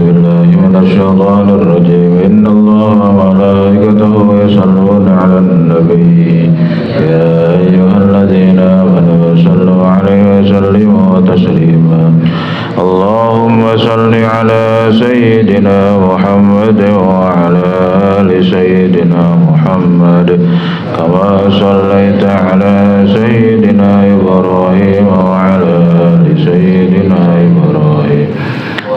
بالله من الشيطان الرجيم إن الله وملائكته يصلون على النبي يا أيها الذين آمنوا صلوا عليه وسلموا تسليما اللهم صل على سيدنا محمد وعلى آل سيدنا محمد كما صليت على سيدنا إبراهيم وعلى آل سيدنا إبراهيم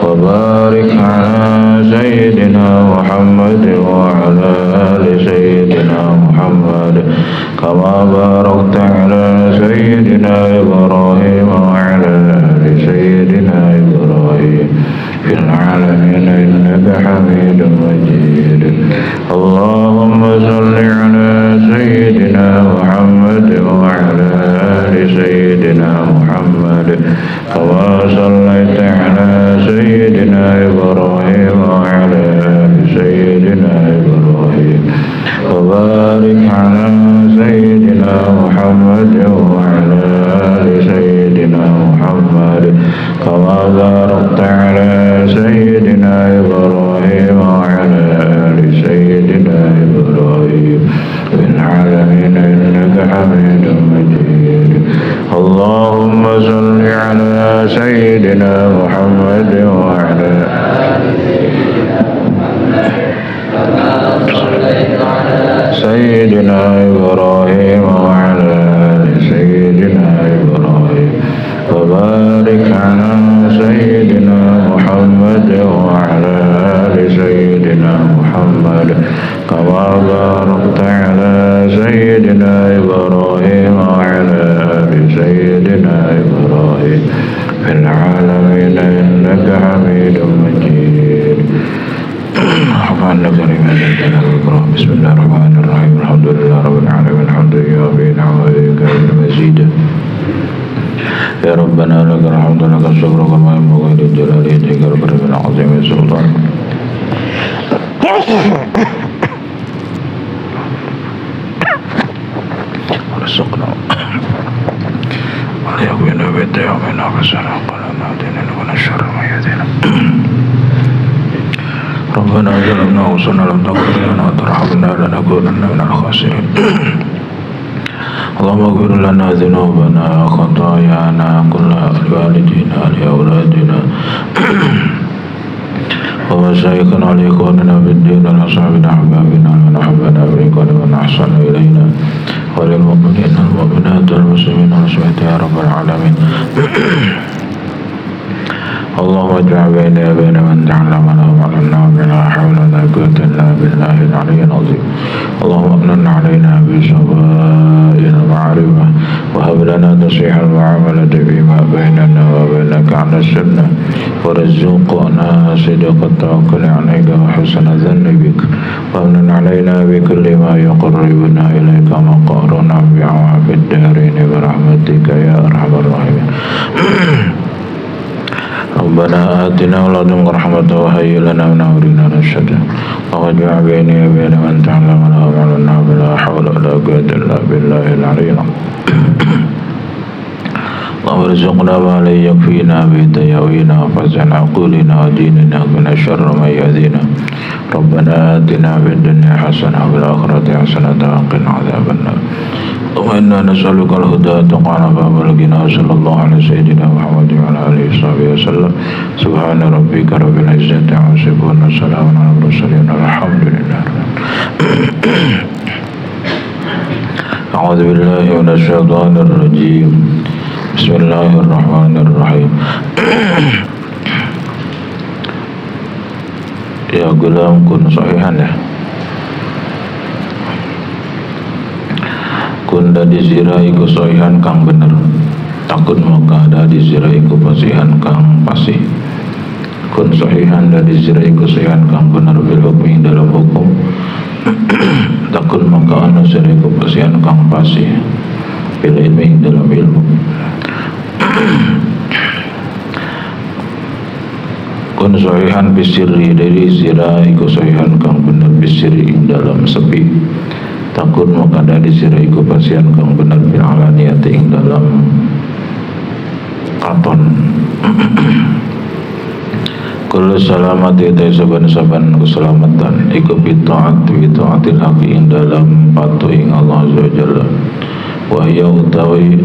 وبارك على سيدنا محمد وعلى آل سيدنا محمد كما باركت على سيدنا إبراهيم وعلى آل سيدنا إبراهيم في العالمين إنك حميد مجيد اللهم صل على سيدنا محمد وعلى آل سيدنا محمد كما صليت على سيدنا إبراهيم وعلى آل سيدنا إبراهيم وبارك على سيدنا محمد وعلى آل سيدنا محمد كما باركت على سيدنا إبراهيم وعلى آل سيدنا إبراهيم في العالمين إنك حميد مجيد اللهم صل على سيدنا محمد وعلى سيدنا إبراهيم وعلى آل سيدنا إبراهيم وبارك على سيدنا محمد وعلى آل سيدنا محمد كما باركت على سيدنا إبراهيم وعلى آل سيدنا إبراهيم في العالمين إنك حميد مجيد الرحمن الكريم بسم الله الرحمن الرحيم الحمد لله رب العالمين الحمد لله بين عوائك المزيد يا ربنا لك الحمد لك الشكر كما ينبغي لجلال يديك الكريم العظيم السلطان ورزقنا وليكن بالديومنا فسنا قلنا ديننا ونشر ما يدينا ربنا ظلمنا أنفسنا لم تغفر لنا وترحمنا لنكونن من الخاسرين اللهم اغفر لنا ذنوبنا وخطايانا كلها لوالدينا لأولادنا ومشايخنا لإخواننا في الدين ولأصحابنا أحبابنا ومن أحبنا بريقنا ومن أحسن إلينا وللمؤمنين والمؤمنات والمسلمين والمسلمات يا رب العالمين اللهم اجعل بيني وبين من تعلمنا وعلمنا ولا حول ولا قوة إلا بالله العلي العظيم اللهم امن علينا بشفاء المعرفة وهب لنا تصحيح المعاملة فيما بيننا وبينك على السنة ورزقنا صدق التوكل عليك وحسن الظن بك وامن علينا بكل ما يقربنا إليك مقارنا بعوام الدارين برحمتك يا أرحم الراحمين ربنا آتنا ولدنك رحمة وهيئ لنا من أمرنا رشدا واجعل بيني وبين من تعلمنا وعلمنا بلا حول ولا قوة إلا بالله العلي العظيم اللهم ارزقنا ما لا يكفينا بتياوينا وفزع عقولنا وديننا من شر ما يؤذينا ربنا آتنا في الدنيا حسنة وفي الآخرة حسنة وقنا عذاب النار اللهم إنا نسألك الهدى تقعنا فأبلغنا صلى الله على سيدنا محمد وعلى آله وصحبه وسلم سبحان ربك رب العزة عما يصفون وسلام على المرسلين والحمد لله أعوذ بالله من الشيطان الرجيم بسم الله الرحمن الرحيم يا غلام كن صحيحا ya kun dadi sira iku soihan kang bener takun maka dadi sira iku pasihan kang pasih kun soihan dadi sira iku soihan kang bener bil hukmi dalam hukum takun maka ana sira iku pasihan kang pasih bil ilmi dalam ilmu kun soihan bisiri dari sira iku soihan kang bener bisiri dalam sepi takun maka dari sira iku pasian kang bener bil alaniyati ing dalam katon kula salamati te saban-saban keselamatan iku bitaatil haqi ing dalam patuh ing Allah azza wa jalla wa hiya utawi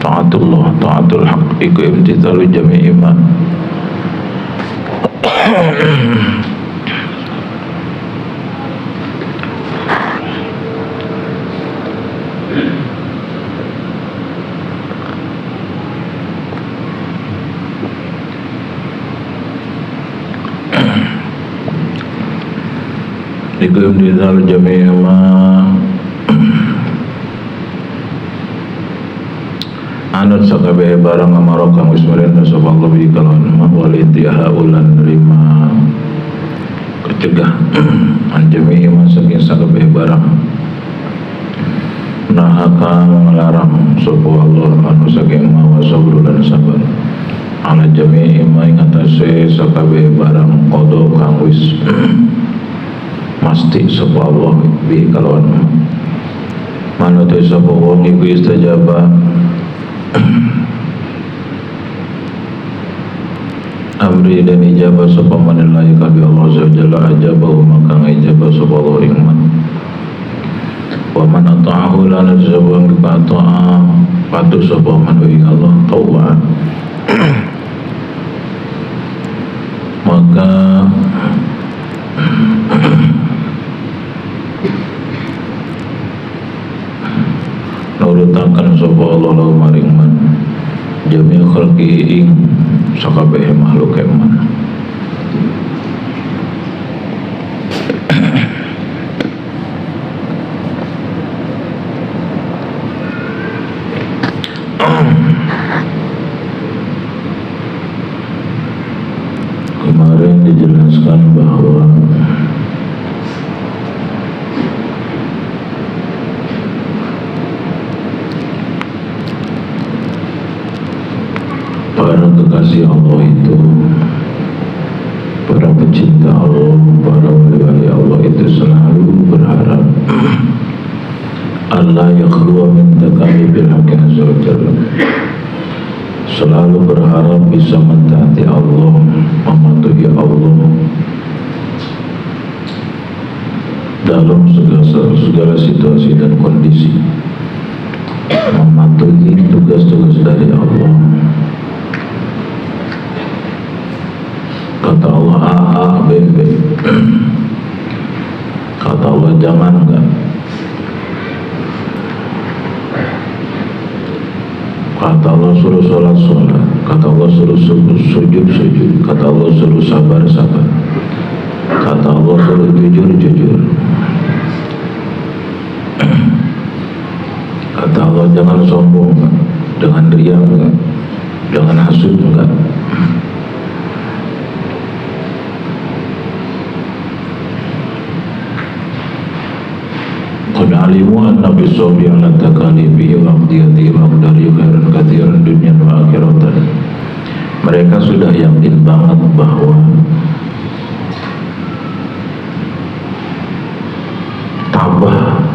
taatul haq iku imtithalu jami'i ma iku imtithalu jami'i ma anut sakabehe barang amaro kang wis merintah sapa Allah bi kalawan walitiha ulan nerima kecegah anjami ma saking sakabehe barang nahaka melarang sapa Allah anu saking mawa sabr lan sabar ala jami'i ma ing atase sakabehe barang qada kang wis masti sapa Allah bi kalawan manut sapa wong iku istajaba amri dan ijabah sapa manilai kabi Allah azza wa jalla ajabahu maka ijabah sapa Allah ingman wa man ata'ahu lana sabang dipata'a patuh sapa man ing Allah tawwa maka nurutakan sapa Allah lahu maring man jami' khalqi ing sakabeh makhluk man kemarin dijelaskan bahwa para kekasih Allah itu, para pecinta Allah, para wali Allah itu selalu berharap Allah yakhluwa min takami bil haqqi azza wa jalla, selalu berharap bisa mentaati Allah, mematuhi Allah dalam segala situasi dan kondisi, mematuhi tugas-tugas dari Allah. Kata Allah A, B, B. Kata Allah jangan enggak. Kata Allah suruh sholat, sholat. Kata Allah suruh sujud, sujud. Kata Allah suruh sabar, sabar. Kata Allah suruh jujur, jujur. Kata Allah jangan sombong enggak. Jangan riya enggak. Jangan hasud enggak. Qad alimu anna bisobi ala takalibi wa aqdiyati wa aqdari khairan kathiran dunia wa akhiratan. Mereka sudah yakin banget bahwa tabah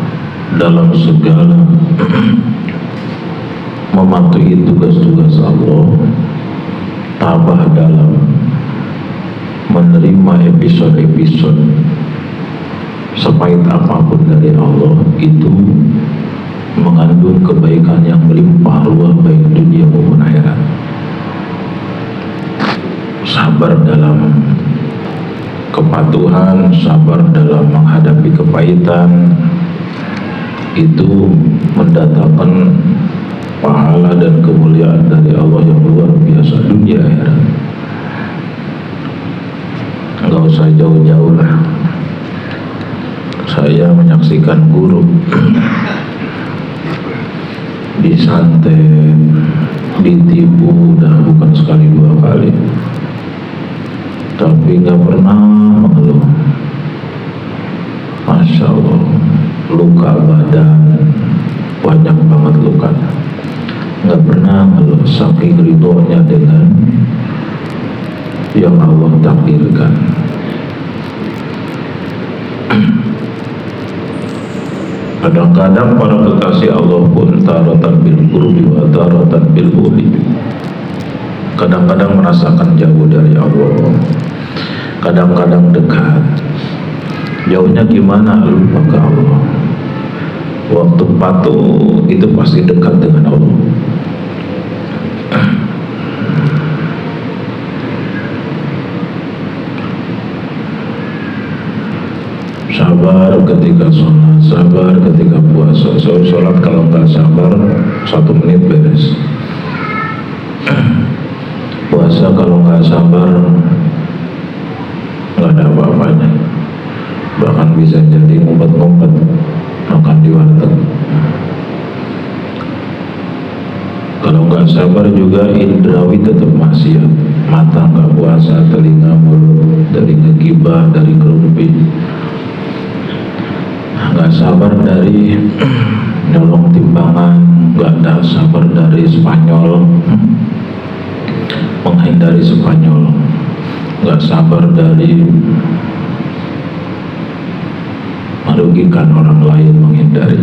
dalam segala mematuhi tugas-tugas Allah, tabah dalam menerima episode-episode sepahit apapun dari Allah itu mengandung kebaikan yang melimpah ruah baik dunia maupun akhirat. Sabar dalam kepatuhan, sabar dalam menghadapi kepahitan itu mendatangkan pahala dan kemuliaan dari Allah yang luar biasa dunia akhirat. Enggak usah jauh-jauh lah. Saya menyaksikan guru disantet, ditipu udah bukan sekali dua kali, tapi nggak pernah mengeluh. Masya Allah, luka badan banyak banget luka, nggak pernah mengeluh, saking ridhonya dengan yang Allah takdirkan. Kadang-kadang para kekasih Allah pun taratan bil qurbi wa taratan bil uli, kadang-kadang merasakan jauh dari Allah, kadang-kadang dekat. Jauhnya gimana? Lupa ke Allah. Waktu patuh itu pasti dekat dengan Allah. Sabar ketika sholat, sabar ketika puasa. Sholat kalau nggak sabar 1 menit beres. Puasa kalau nggak sabar nggak ada apa-apanya, bahkan bisa jadi ngumpet-ngumpet makan di warteg. Kalau nggak sabar juga indrawi tetap maksiat. Mata nggak puasa, telinga, mulut, dari ngegibah, dari ngerumpi. Nggak sabar dari nyolong timbangan, nggak ada sabar dari Spanyol, menghindari Spanyol, nggak sabar dari merugikan orang lain, menghindari.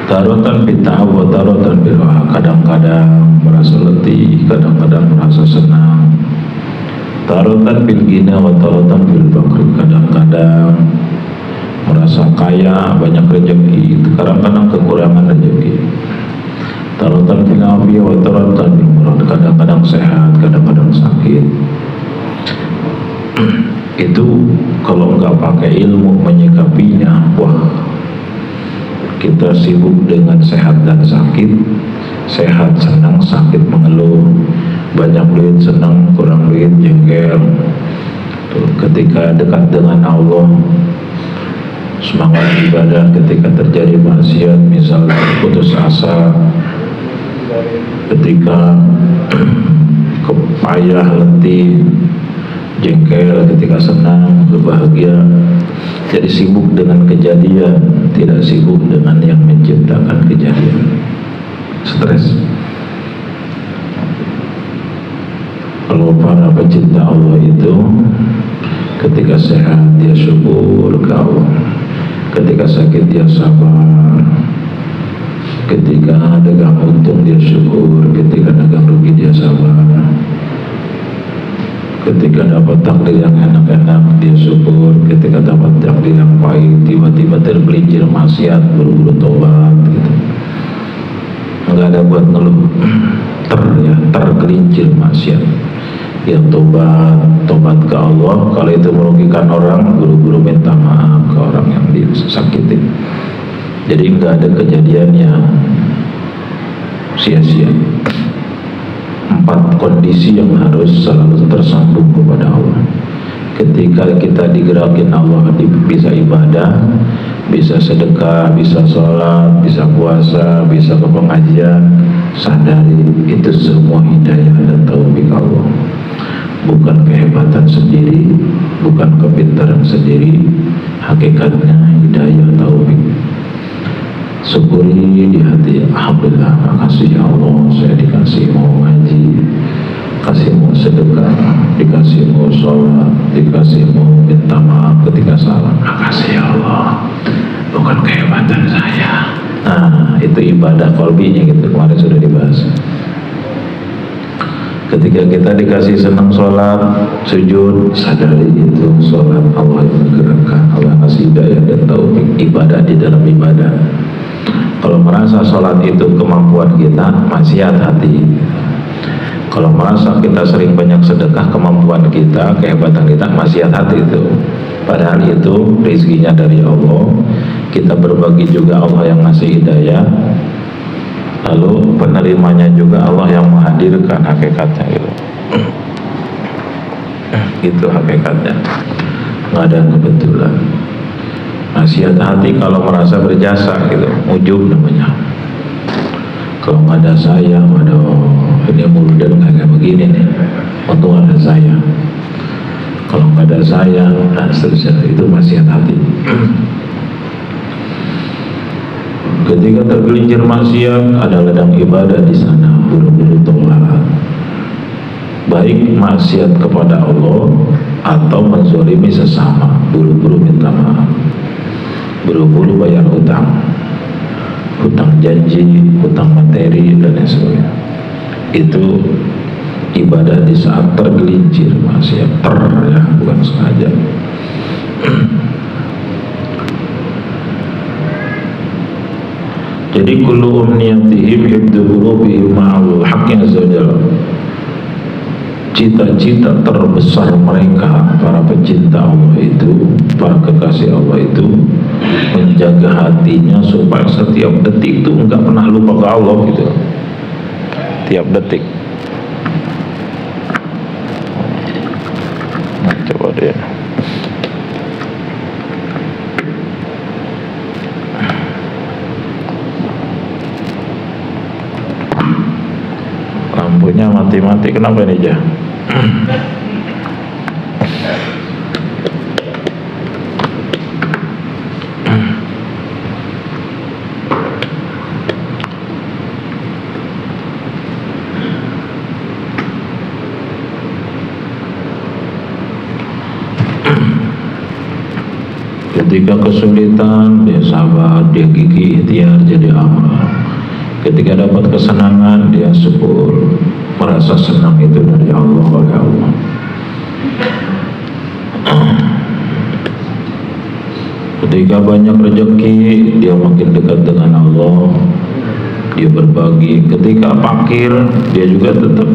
Tarotan bita'ab wa tarotan birah, kadang-kadang merasa letih, kadang-kadang merasa senang. Tarotan bil gina wa tarotan bil bakri, kadang-kadang merasa kaya, banyak rezeki, kadang-kadang kekurangan rezeki. Tarotan bil afiyah wa tarotan bil murad, kadang-kadang sehat, kadang-kadang sakit. Itu kalau nggak pakai ilmu menyikapinya, wah, kita sibuk dengan sehat dan sakit. Sehat senang, sakit mengeluh. Banyak duit senang, kurang duit jengkel. Ketika dekat dengan Allah, semangat ibadah. Ketika terjadi maksiat, misalnya putus asa, ketika payah, letih, jengkel. Ketika senang, berbahagia. Jadi sibuk dengan kejadian, tidak sibuk dengan yang menciptakan kejadian. Stres. Kalau para pecinta Allah itu ketika sehat dia syukur ke Allah, ketika sakit dia sabar, ketika dagang untung dia syukur, ketika dagang rugi dia sabar, ketika dapat takdir yang enak-enak dia syukur, ketika dapat takdir yang pahit tiba-tiba tergelincir maksiat buru-buru tobat gitu. Nggak ada buat ngeluh, tergelincir maksiat. Yang tobat ke Allah. Kalau itu merugikan orang, buru-buru minta maaf ke orang yang disakitin. Jadi nggak ada kejadian yang sia-sia. 4 kondisi yang harus selalu tersambung kepada Allah. Ketika kita digerakin Allah, bisa ibadah, bisa sedekah, bisa sholat, bisa puasa, bisa ke pengajian, sadari itu semua hidayah dan taufik Allah, bukan kehebatan sendiri, bukan kepintaran sendiri. Hakikatnya hidayah taufik. Syukuri di hati, alhamdulillah, makasih ya Allah, saya dikasih mau ngaji, dikasih mau sedekah, dikasih mau sholat, dikasih mau minta maaf ketika salah. Makasih ya Allah, bukan kehebatan saya. Nah, itu ibadah qalbinya gitu, kemarin sudah dibahas. Ketika kita dikasih senang sholat, sujud, sadari itu sholat Allah yang menggerakkan, Allah kasih hidayah dan taufik, ibadah di dalam ibadah. Kalau merasa sholat itu kemampuan kita, maksiat hati. Kalau merasa kita sering banyak sedekah, kemampuan kita, kehebatan kita, maksiat hati itu. Padahal itu rezekinya dari Allah. Kita berbagi juga, Allah yang ngasih hidayah. Lalu penerimanya juga Allah yang menghadirkan, hakikatnya gitu. Itu hakikatnya, nggak ada kebetulan. Maksiat hati kalau merasa berjasa gitu, ujub namanya. Kalau nggak ada saya, waduh, ini mudah kayak begini nih, untung ada saya. Kalau nggak ada saya, dan seterusnya, itu maksiat hati. Ketika tergelincir maksiat, ada ladang ibadah di sana, buru-buru tolak. Baik maksiat kepada Allah atau menzolimi sesama, buru-buru minta maaf, buru-buru bayar hutang. hutang janji, hutang materi dan lain sebagainya. Itu ibadah di saat tergelincir maksiat, ya, bukan sengaja. Jadi kullu umniyatihim hibdu qulubihim ma'al haqqi azza wa jalla. Cita-cita terbesar mereka, para pecinta Allah itu, para kekasih Allah itu, menjaga hatinya supaya setiap detik itu enggak pernah lupa ke Allah gitu. Tiap detik. Nah, coba deh. Lampunya mati-mati, kenapa ini jah? Ketika kesulitan dia sabar, dia gigih ikhtiar jadi amal. Ketika dapat kesenangan dia syukur, merasa senang itu dari Allah, oleh Allah. Ketika banyak rezeki dia makin dekat dengan Allah, dia berbagi. Ketika fakir dia juga tetap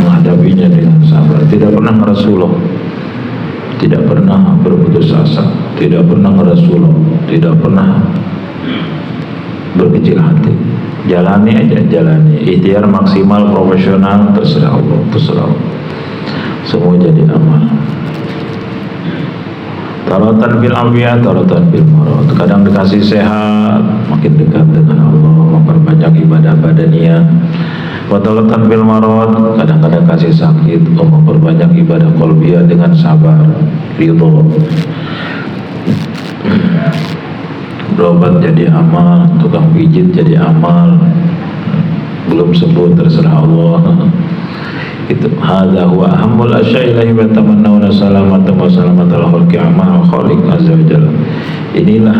menghadapinya dengan sabar, tidak pernah ngerasuloh, tidak pernah berputus asa, tidak pernah ngerasuloh, tidak pernah berkecil hati. Jalani aja, jalani. Ikhtiar maksimal, profesional, terserah Allah, terserah Allah. Semua jadi amal. Taratan bil ambiya, taratan bil marad. Kadang dikasih sehat, makin dekat dengan Allah, memperbanyak ibadah badaniyah. Wa taratan bil marad, kadang-kadang kasih sakit, memperbanyak ibadah qalbiyah dengan sabar, ridho. Berobat jadi amal, tukang pijit jadi amal, belum sembuh terserah Allah. Itu hadza huwa ahammul asya'i la yatamannawna salamata wa salamatal khalqi amal khaliq azza wa jalla. Inilah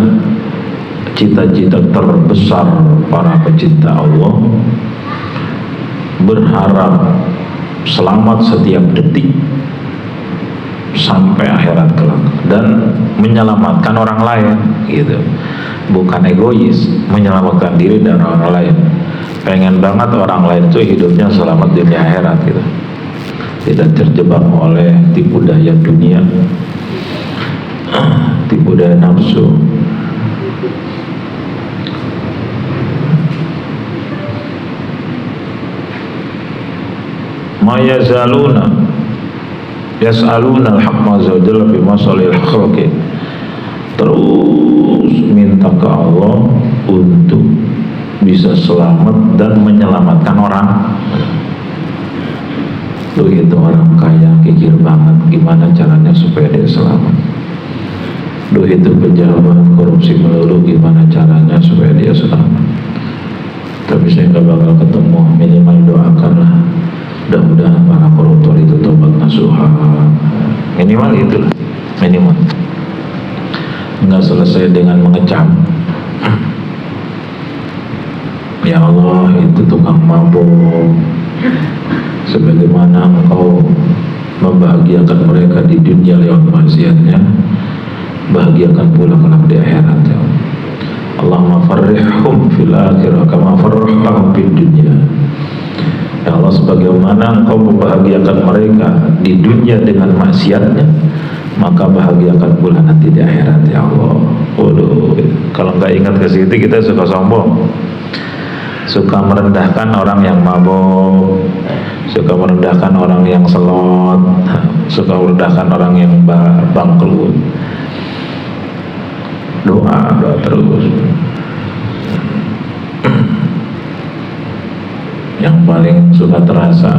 cita-cita terbesar para pecinta Allah, berharap selamat setiap detik sampai akhirat kelak dan menyelamatkan orang lain gitu. Bukan egois, menyelamatkan diri dan orang lain. Pengen banget orang lain itu hidupnya selamat dunia akhirat gitu. Tidak terjebak oleh tipu daya dunia, tipu daya nafsu. Ma yazaluna yas'aluna al-haqqa azza wa jalla fi masalil khalqi. Terus minta ke Allah untuk bisa selamat dan menyelamatkan orang. Begitu orang kaya kikir banget gimana caranya supaya dia selamat. Itu pejabat korupsi melulu gimana caranya supaya dia selamat. Tapi saya nggak bakal ketemu, minimal doakanlah. Mudah-mudahan para koruptor itu tobat nasuha. Minimal itulah, minimal. Nggak selesai dengan mengecam. Ya Allah, itu tukang mabuk, sebagaimana Engkau membahagiakan mereka di dunia lewat maksiatnya, bahagiakan pula kelak di akhirat. Ya Allah, Allahumma farrihhum fil akhirah kama farrahtahum fid dunya. Ya Allah, sebagaimana Engkau membahagiakan mereka di dunia dengan maksiatnya, maka bahagiakan pula nanti di akhirat. Ya Allah. Waduh, kalau nggak ingat ke situ kita suka sombong, suka merendahkan orang yang mabuk, suka merendahkan orang yang selot, suka merendahkan orang yang bangkrut. Doa terus. Yang paling suka terasa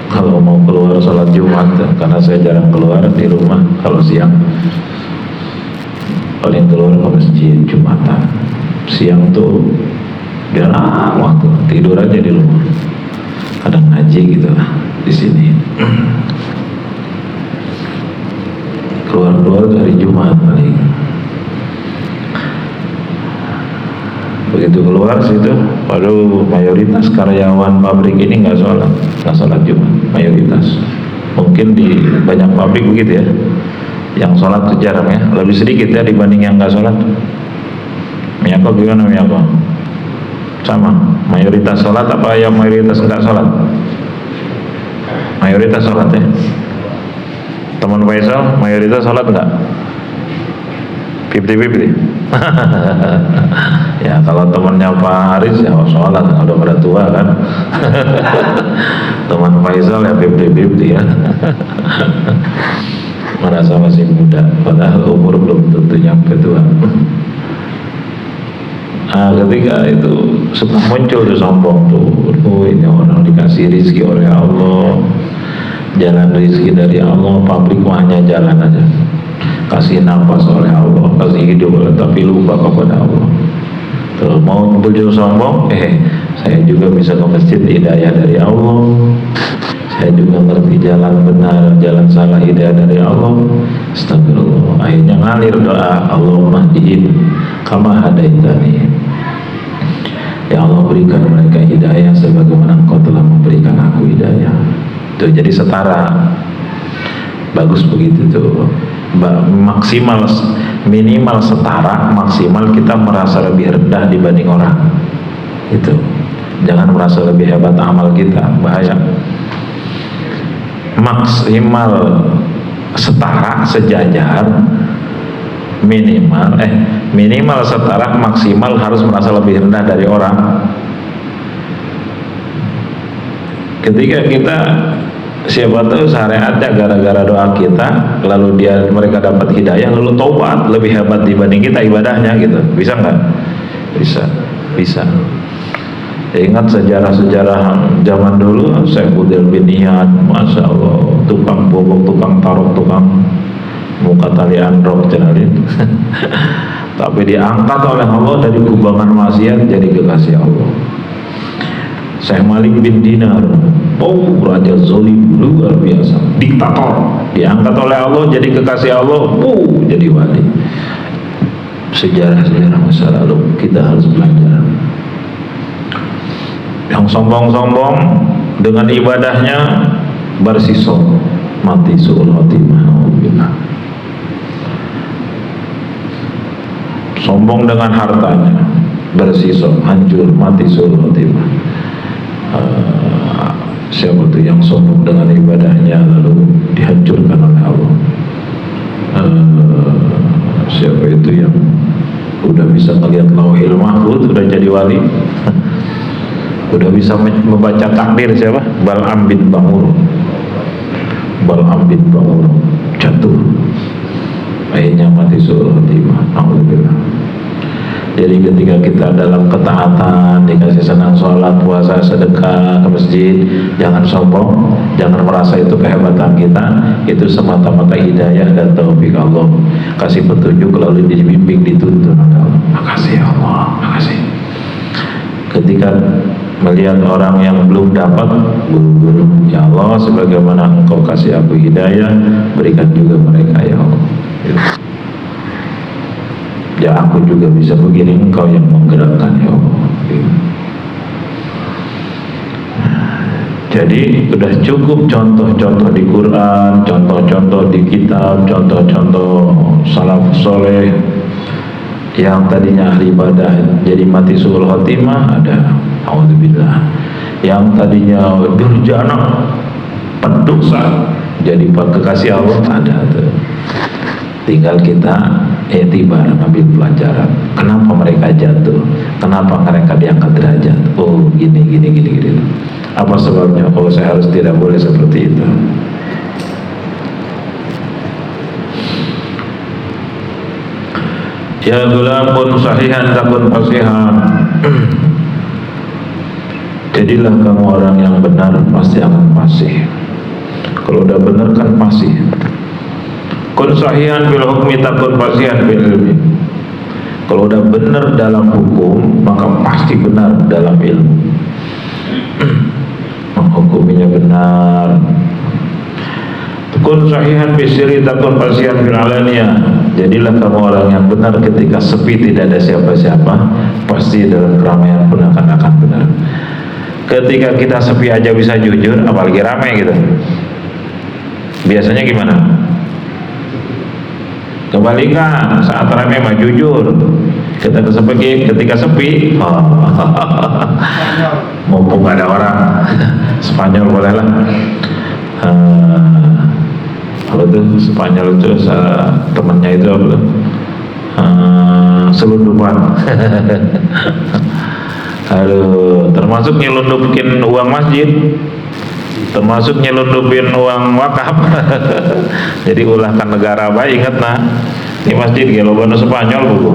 kalau mau keluar sholat Jumat, karena saya jarang keluar di rumah kalau siang, paling keluar ke masjid Jumatan. Siang tuh biar waktu tidur aja di rumah, kadang ngaji gitu lah di sini. Keluar dari Jumat paling. Begitu keluar situ, waduh, mayoritas karyawan pabrik ini nggak sholat Jumat, mayoritas. Mungkin di banyak pabrik begitu ya, yang sholat itu jarang ya, lebih sedikit ya dibanding yang nggak sholat. Miyako gimana Miyako? Sama, mayoritas sholat apa yang mayoritas nggak sholat? Mayoritas sholat ya. Teman Faisal, mayoritas sholat nggak? 50-50. Ya kalau temannya Pak Haris ya sholat, udah pada tua kan. Teman Faisal ya 50-50 ya. Merasa masih muda, padahal umur belum tentu nyampe tua. Nah, ketika itu suka muncul tuh sombong tuh, ini orang dikasih rezeki oleh Allah, jalan rezeki dari Allah, pabrik hanya jalan aja, kasih nafas oleh Allah, kasih hidup oleh, tapi lupa kepada Allah. Terus mau muncul sombong, saya juga bisa ke masjid, hidayah dari Allah. Saya juga ngerti jalan benar, jalan salah, hidayah dari Allah. Astagfirullah. Akhirnya ngalir doa, Allahumma hdiin kama hadaitani. Ya Allah, berikan mereka hidayah sebagaimana Engkau telah memberikan aku hidayah. Tuh, jadi setara. Bagus begitu tuh. Maksimal, minimal setara, maksimal kita merasa lebih rendah dibanding orang. Itu. Jangan merasa lebih hebat amal kita, bahaya. Maksimal setara, sejajar, minimal setara, maksimal harus merasa lebih rendah dari orang. Ketika kita, siapa tahu syariatnya gara-gara doa kita, lalu mereka dapat hidayah, lalu taubat, lebih hebat dibanding kita ibadahnya gitu. Bisa nggak? Bisa. Ingat sejarah-sejarah zaman dulu, Syekh Budel bin Iyad, Masya Allah, tukang bobok, tukang tarok, tukang muka tali androk cenalin. Tapi diangkat oleh Allah dari kubangan maksiat jadi kekasih Allah. Syekh Malik bin Dinar, raja zalim luar biasa, diktator, diangkat oleh Allah jadi kekasih Allah, jadi wali. Sejarah-sejarah masa lalu kita harus belajar. Yang sombong-sombong dengan ibadahnya bersisok, mati su'ul khotimah. Sombong dengan hartanya bersisok, hancur, mati su'ul khotimah. Siapa itu yang sombong dengan ibadahnya lalu dihancurkan oleh Allah? Siapa itu yang udah bisa melihat Lauhil Mahfuz, udah jadi wali? Udah bisa membaca takdir siapa? Bal'am bin Ba'ur jatuh, akhirnya mati su'ul khotimah. Alhamdulillah. Jadi ketika kita dalam ketaatan, dikasih senang sholat, puasa, sedekah, ke masjid, jangan sombong, jangan merasa itu kehebatan kita. Itu semata-mata hidayah dan taufik Allah, kasih petunjuk lalu dibimbing, dituntun oleh Allah. Makasih ya Allah, makasih. Ketika melihat orang yang belum dapat, buru-buru, ya Allah, sebagaimana Engkau kasih aku hidayah, berikan juga mereka ya Allah. Ya aku juga bisa begini, Engkau yang menggerakkan ya Allah. Jadi sudah cukup contoh-contoh di Quran, contoh-contoh di kitab, contoh-contoh salaf soleh yang tadinya ahli ibadah jadi mati su'ul khotimah, ada, auzubillah. Yang tadinya durjana, pendosa, jadi kekasih Allah, ada tuh. Tinggal kita etibar, ambil pelajaran. Kenapa mereka jatuh? Kenapa mereka diangkat derajat? Oh gini. Apa sebabnya? Oh saya harus tidak boleh seperti itu. Ya gulam kun sahihan takun fasihan. Jadilah kamu orang yang benar, pasti akan fasih. Kalau udah benar kan fasih. Kun sahihan bil hukmi takun fasihan bil ilmi. Kalau udah benar dalam hukum, maka pasti benar dalam ilmu. Menghukuminya benar. Kun sahihan bil sirri takun fasihan bil alaniyah. Jadilah kamu orang yang benar ketika sepi tidak ada siapa-siapa, pasti dalam keramaian pun akan benar. Ketika kita sepi aja bisa jujur, apalagi ramai gitu. Biasanya gimana? Kebalikan, saat ramai mah jujur. Ketika sepi, mumpung ada orang, Spanyol boleh lah. Kalau itu Spanyol itu temannya itu apa? Selundupan. Aduh, termasuk nyelundupin uang masjid, termasuk nyelundupin uang wakaf. Jadi ulahkan negara baik, ingat nah, ini masjid kalau bano Spanyol buku.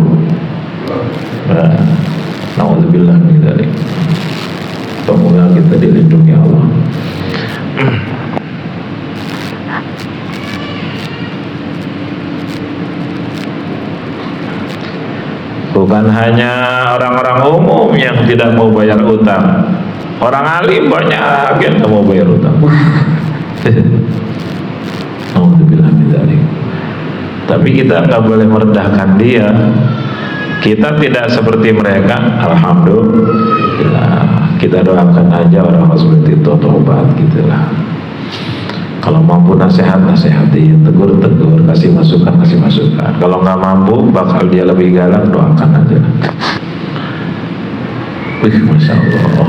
Nauzubillah min dzalik. Semoga kita dilindungi Allah. Bukan hanya orang-orang umum yang tidak mau bayar utang, orang alim banyak yang tidak mau bayar utang. Alhamdulillah. Tapi kita nggak boleh merendahkan dia. Kita tidak seperti mereka. Alhamdulillah. Kita doakan aja orang seperti itu tobat gitulah. Kalau mampu nasihat-nasihatin, tegur-tegur, kasih masukan. Kalau nggak mampu, bakal dia lebih galak, doakan aja. Masya Allah.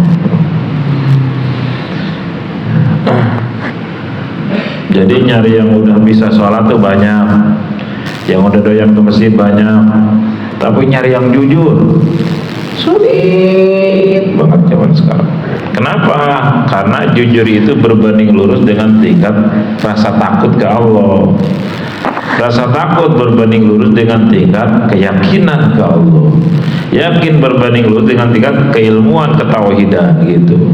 Jadi nyari yang udah bisa sholat tuh banyak, yang udah doyan ke masjid banyak, tapi nyari yang jujur sulit banget zaman sekarang. Kenapa? Karena jujur itu berbanding lurus dengan tingkat rasa takut ke Allah. Rasa takut berbanding lurus dengan tingkat keyakinan ke Allah. Yakin berbanding lurus dengan tingkat keilmuan, ketauhidan gitu.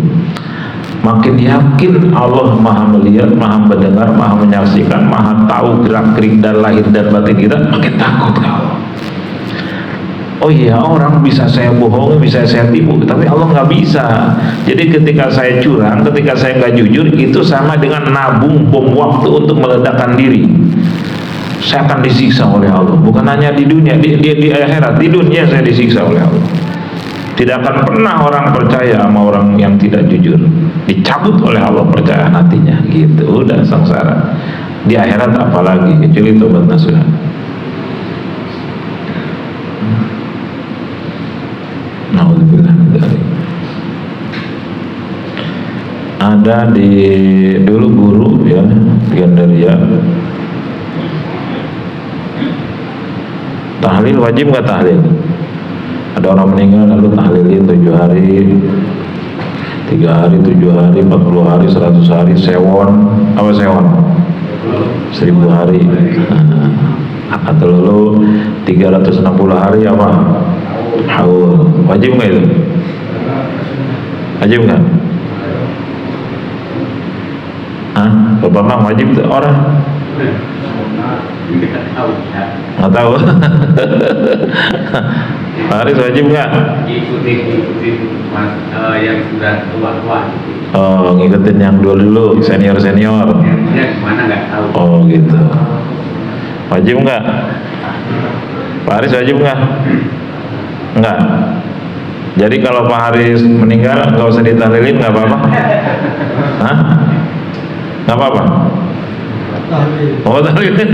Makin yakin Allah maha melihat, maha mendengar, maha menyaksikan, maha tahu gerak-gerik dan lahir dan batin kita, makin takut ke Allah. Oh iya, orang bisa saya bohongi, bisa saya tipu, tapi Allah nggak bisa. Jadi ketika saya curang, ketika saya nggak jujur, itu sama dengan nabung bom waktu untuk meledakkan diri. Saya akan disiksa oleh Allah. Bukan hanya di dunia, di akhirat, di dunia saya disiksa oleh Allah. Tidak akan pernah orang percaya sama orang yang tidak jujur. Dicabut oleh Allah percayaan hatinya, gitu. Udah sengsara. Di akhirat apalagi, kecuali tobat nasuha. Ada di dulu guru ya di Gandaria, tahlil wajib nggak tahlil? Ada orang meninggal lalu tahlilin 7 hari, 3 hari, 7 hari, 40 hari, 100 hari, sewon, apa sewon? 1000 hari. Atau lalu 360 hari apa? Haul. Wajib nggak itu? Wajib nggak? Bapak mah wajib tuh orang? Nggak tahu. Haris wajib nggak? Ikutin yang sudah tua-tua. Oh, ngikutin yang dulu senior. Yang mana nggak tahu. Oh gitu. Wajib nggak? Pak Haris wajib nggak? Nggak. Jadi kalau Pak Haris meninggal nggak usah ditahlilin, nggak apa-apa? Hah? Nggak apa-apa? Oh tahlilin.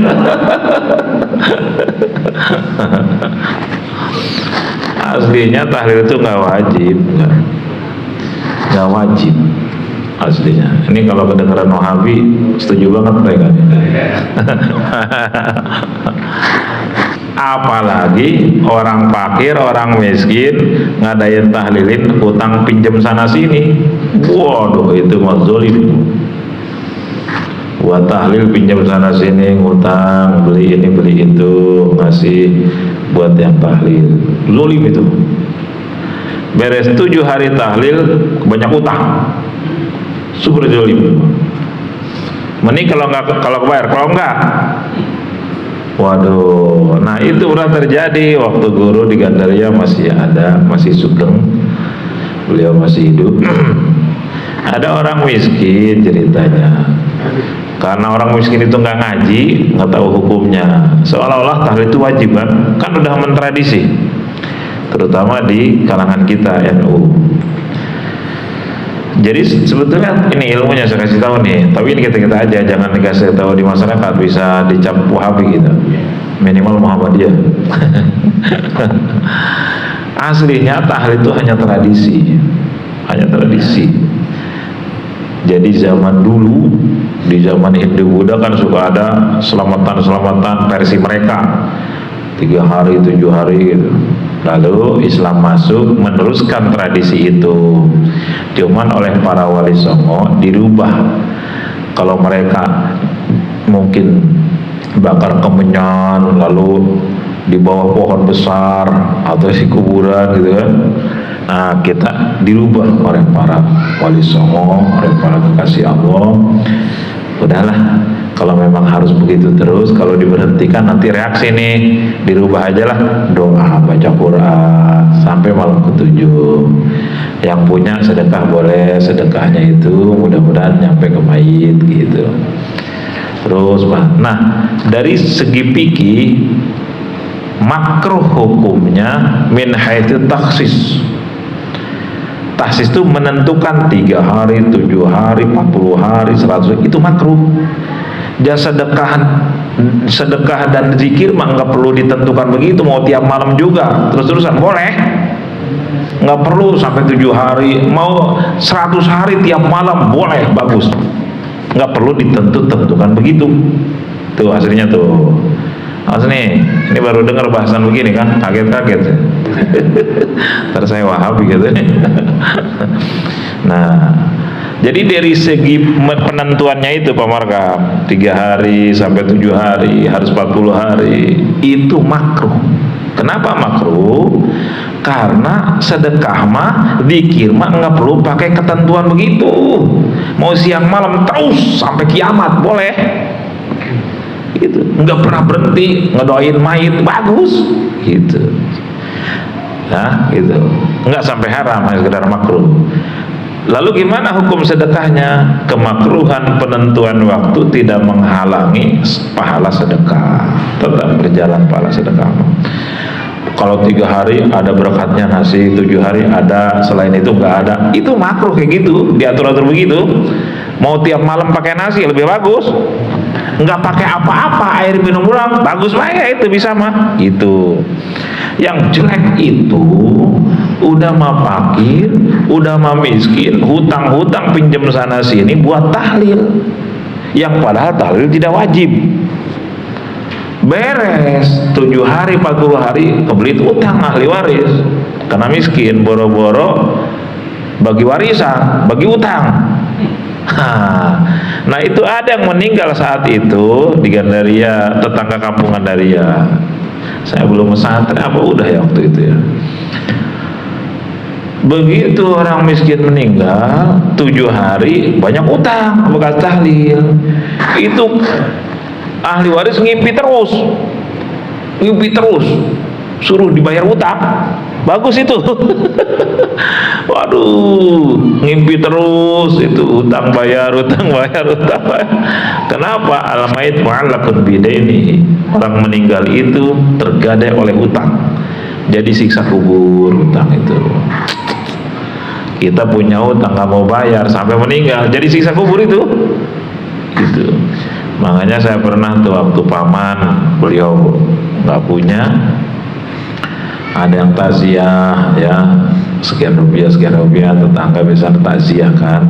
Aslinya tahlil itu nggak wajib, nggak wajib aslinya. Ini kalau kedengeran Wahabi setuju banget mereka. Apalagi orang fakir, orang miskin ngadain tahlilin utang pinjam sana sini. Waduh, itu mah zalim. Buat tahlil pinjam sana sini, ngutang, beli ini beli itu, ngasih buat yang tahlil. Zalim itu. Beres 7 hari tahlil banyak utang. Super zalim. Mending kalau kebayar, kalau enggak, waduh. Nah itu pernah terjadi waktu guru di Gandaria masih ada, masih sugeng, beliau masih hidup. Ada orang miskin ceritanya, Karena orang miskin itu nggak ngaji, nggak tahu hukumnya, seolah-olah tahlil itu wajib kan udah mentradisi, terutama di kalangan kita NU. Jadi sebetulnya ini ilmunya saya kasih tahu nih, tapi ini kita aja, jangan dikasih tahu di masyarakat, bisa dicap Wahabi gitu, minimal Muhammadiyah. Aslinya tahlil itu hanya tradisi, Jadi zaman dulu, di zaman Hindu Buddha kan suka ada selamatan versi mereka, 3 hari 7 hari gitu. Lalu Islam masuk meneruskan tradisi itu, cuman oleh para wali songo dirubah. Kalau mereka mungkin bakar kemenyan lalu di bawah pohon besar atau di kuburan gitu kan, nah kita dirubah oleh para wali songo, oleh para kekasih Allah. Udahlah, kalau memang harus begitu terus, kalau diberhentikan nanti reaksi nih, dirubah aja lah, doa, baca Quran sampai malam ke-7. Yang punya sedekah boleh, sedekahnya itu mudah-mudahan nyampe ke mayit gitu. Terus nah dari segi fikih makruh hukumnya min haitsu takhsis. Tahsis itu menentukan 3 hari, 7 hari, 40 hari, 100 itu makruh. Dia sedekah dan zikir mah nggak perlu ditentukan begitu, mau tiap malam juga terus-terusan boleh, nggak perlu sampai 7 hari, mau 100 hari tiap malam boleh, bagus, nggak perlu tentukan begitu. Tuh aslinya tuh. Asli, ini baru dengar bahasan begini kan, kaget-kaget. Ntar saya Wahabi gitu. Nah, jadi dari segi penentuannya itu Pak Markam, 3 hari sampai 7 hari, harus 40 hari, itu makruh. Kenapa makruh? Karena sedekah mah, zikir mah nggak perlu pakai ketentuan begitu. Mau siang malam terus sampai kiamat boleh. Gitu, nggak pernah berhenti ngedoain mayit, bagus gitu. Nah gitu, nggak sampai haram, hanya sekedar makruh. Lalu gimana hukum sedekahnya? Kemakruhan penentuan waktu tidak menghalangi pahala sedekah, tetap berjalan pahala sedekah. Kalau 3 hari ada berkatnya nasi, 7 hari ada, selain itu nggak ada, itu makruh kayak gitu, diatur-atur begitu. Mau tiap malam pakai nasi lebih bagus, nggak pakai apa-apa, air minum doang, bagus mah ya, itu bisa mah itu. Yang jelek itu udah mah fakir, udah mah miskin, hutang-hutang pinjam sana sini buat tahlil, yang padahal tahlil tidak wajib. Beres 7 hari 40 hari kebelit utang ahli waris karena miskin, boro-boro bagi warisan, bagi utang. Nah itu ada yang meninggal saat itu di Gandaria, tetangga kampung Gandaria. Saya belum pesantren apa udah ya waktu itu ya. Begitu orang miskin meninggal 7 hari banyak utang bekas tahlil, itu ahli waris ngimpi terus, suruh dibayar utang. Bagus itu. Waduh, ngimpi terus itu, utang bayar. Kenapa? Al-mayit mu'allaqun bidaini. Orang meninggal itu tergadai oleh utang. Jadi siksa kubur utang itu. Kita punya utang nggak mau bayar sampai meninggal, jadi siksa kubur itu. Gitu. Makanya saya pernah tuh waktu paman beliau nggak punya, ada yang takziah ya, sekian rupiah, tetangga bisa takziah kan,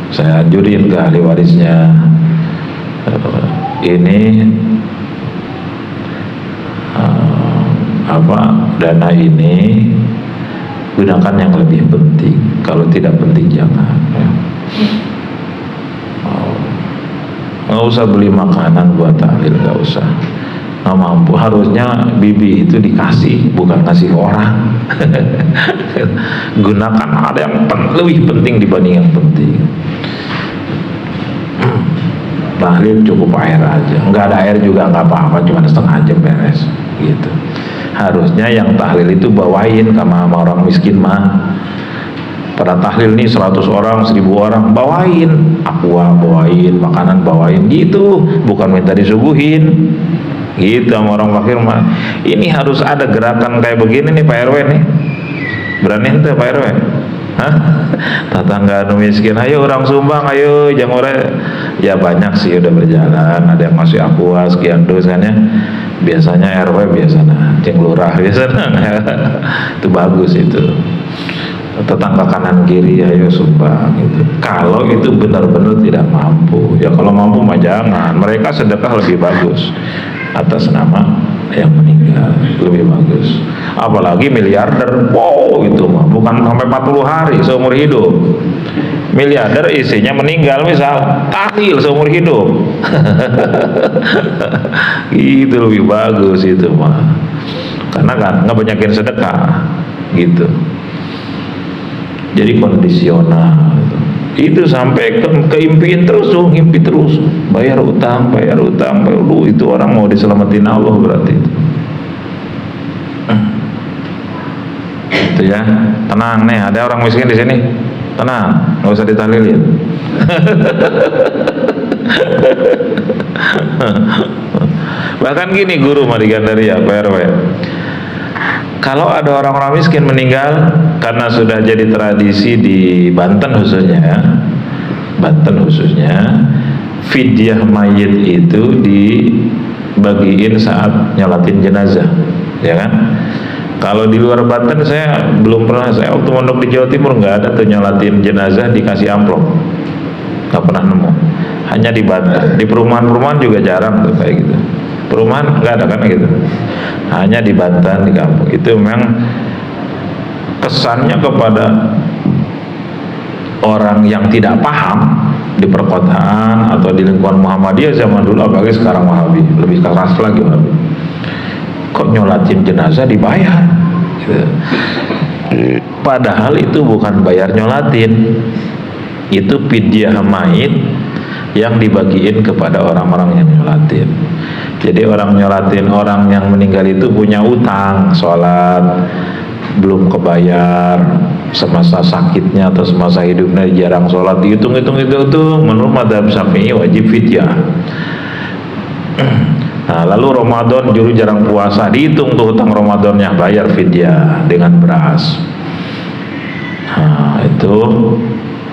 saya anjurin ke ahli warisnya, ini dana ini gunakan yang lebih penting, kalau tidak penting jangan ya. Nggak usah beli makanan buat tahlil, nggak usah, nggak mampu. Harusnya bibi itu dikasih, bukan kasih orang. Gunakan ada yang lebih penting dibanding yang penting. Tahlil cukup air aja, nggak ada air juga nggak apa-apa, cuma setengah jam beres gitu. Harusnya yang tahlil itu bawain sama orang miskin mah, pada tahlil nih 100 orang, 1000 orang, bawain aqua, bawain makanan, bawain gitu, bukan minta disuguhin gitu sama orang fakir mah. Ini harus ada gerakan kayak begini nih Pak RW nih, berani ente Pak RW? Hah? Tetangga anu miskin, ayo orang sumbang, ayo jangan orang, ya banyak sih udah berjalan, ada yang masih aqua sekian dus kan ya, biasanya RW biasanya, cing lurah biasanya itu bagus itu, tetangga kanan kiri ayo sumbang gitu. Kalau itu benar-benar tidak mampu, ya kalau mampu mah jangan, mereka sedekah lebih bagus atas nama yang meninggal, lebih bagus. Apalagi miliarder, wow itu mah bukan sampai 40 hari seumur hidup. Miliarder isinya meninggal misal tahlil seumur hidup. Itu lebih bagus itu mah, karena kan ngebanyakin sedekah gitu. Jadi kondisional itu sampai keimpian terus tuh, ngimpi terus, bayar utang, lu itu orang mau diselamatin Allah berarti itu ya. Tenang nih, ada orang miskin di sini, tenang, nggak usah ditahlilin. Bahkan gini guru mah di Gandaria Pak RW, kalau ada orang-orang miskin meninggal, karena sudah jadi tradisi di Banten khususnya, fidyah mayit itu dibagiin saat nyolatin jenazah, ya kan? Kalau di luar Banten saya belum pernah, saya waktu mondok di Jawa Timur nggak ada tuh nyolatin jenazah dikasih amplop, nggak pernah nemu. Hanya di Banten, di perumahan-perumahan juga jarang tuh kayak gitu. Perumahan nggak ada kan gitu, hanya di Banten, di kampung. Itu memang kesannya kepada orang yang tidak paham di perkotaan atau di lingkungan Muhammadiyah zaman dulu, apalagi sekarang Wahabi, lebih keras lagi Wahabi. Kok nyolatin jenazah dibayar gitu. Padahal itu bukan bayar nyolatin, itu fidyah mayit yang dibagiin kepada orang-orang yang nyolatin. Jadi orang nyolatin orang yang meninggal itu punya utang sholat belum kebayar, semasa sakitnya atau semasa hidupnya jarang sholat, dihitung-hitung itu menurut mazhab Syafi'i wajib fidyah. Nah lalu Ramadan dulu jarang puasa, dihitung tuh hutang Ramadannya, bayar fidyah dengan beras. Nah itu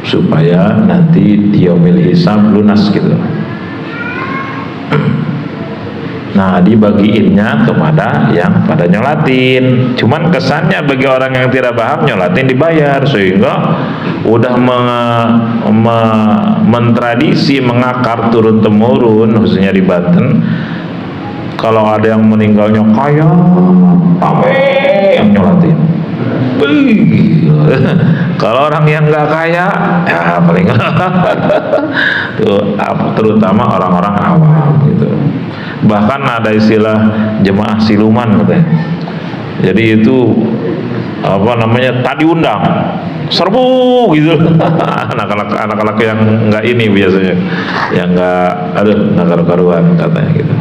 supaya nanti di yaumil hisab lunas gitu. Nah dibagiinnya kepada yang pada nyolatin. Cuman kesannya bagi orang yang tidak paham, nyolatin dibayar, sehingga udah mentradisi, mengakar turun temurun khususnya di Banten. Kalau ada yang meninggalnya kaya, rame yang nyolatin. Kalau orang yang nggak kaya, ya paling tuh, terutama orang-orang awam gitu. Bahkan ada istilah jemaah siluman katanya. Jadi itu apa namanya, tadi undang serbu gitu. anak-anak yang nggak ini biasanya, yang nggak karu-karuan katanya gitu.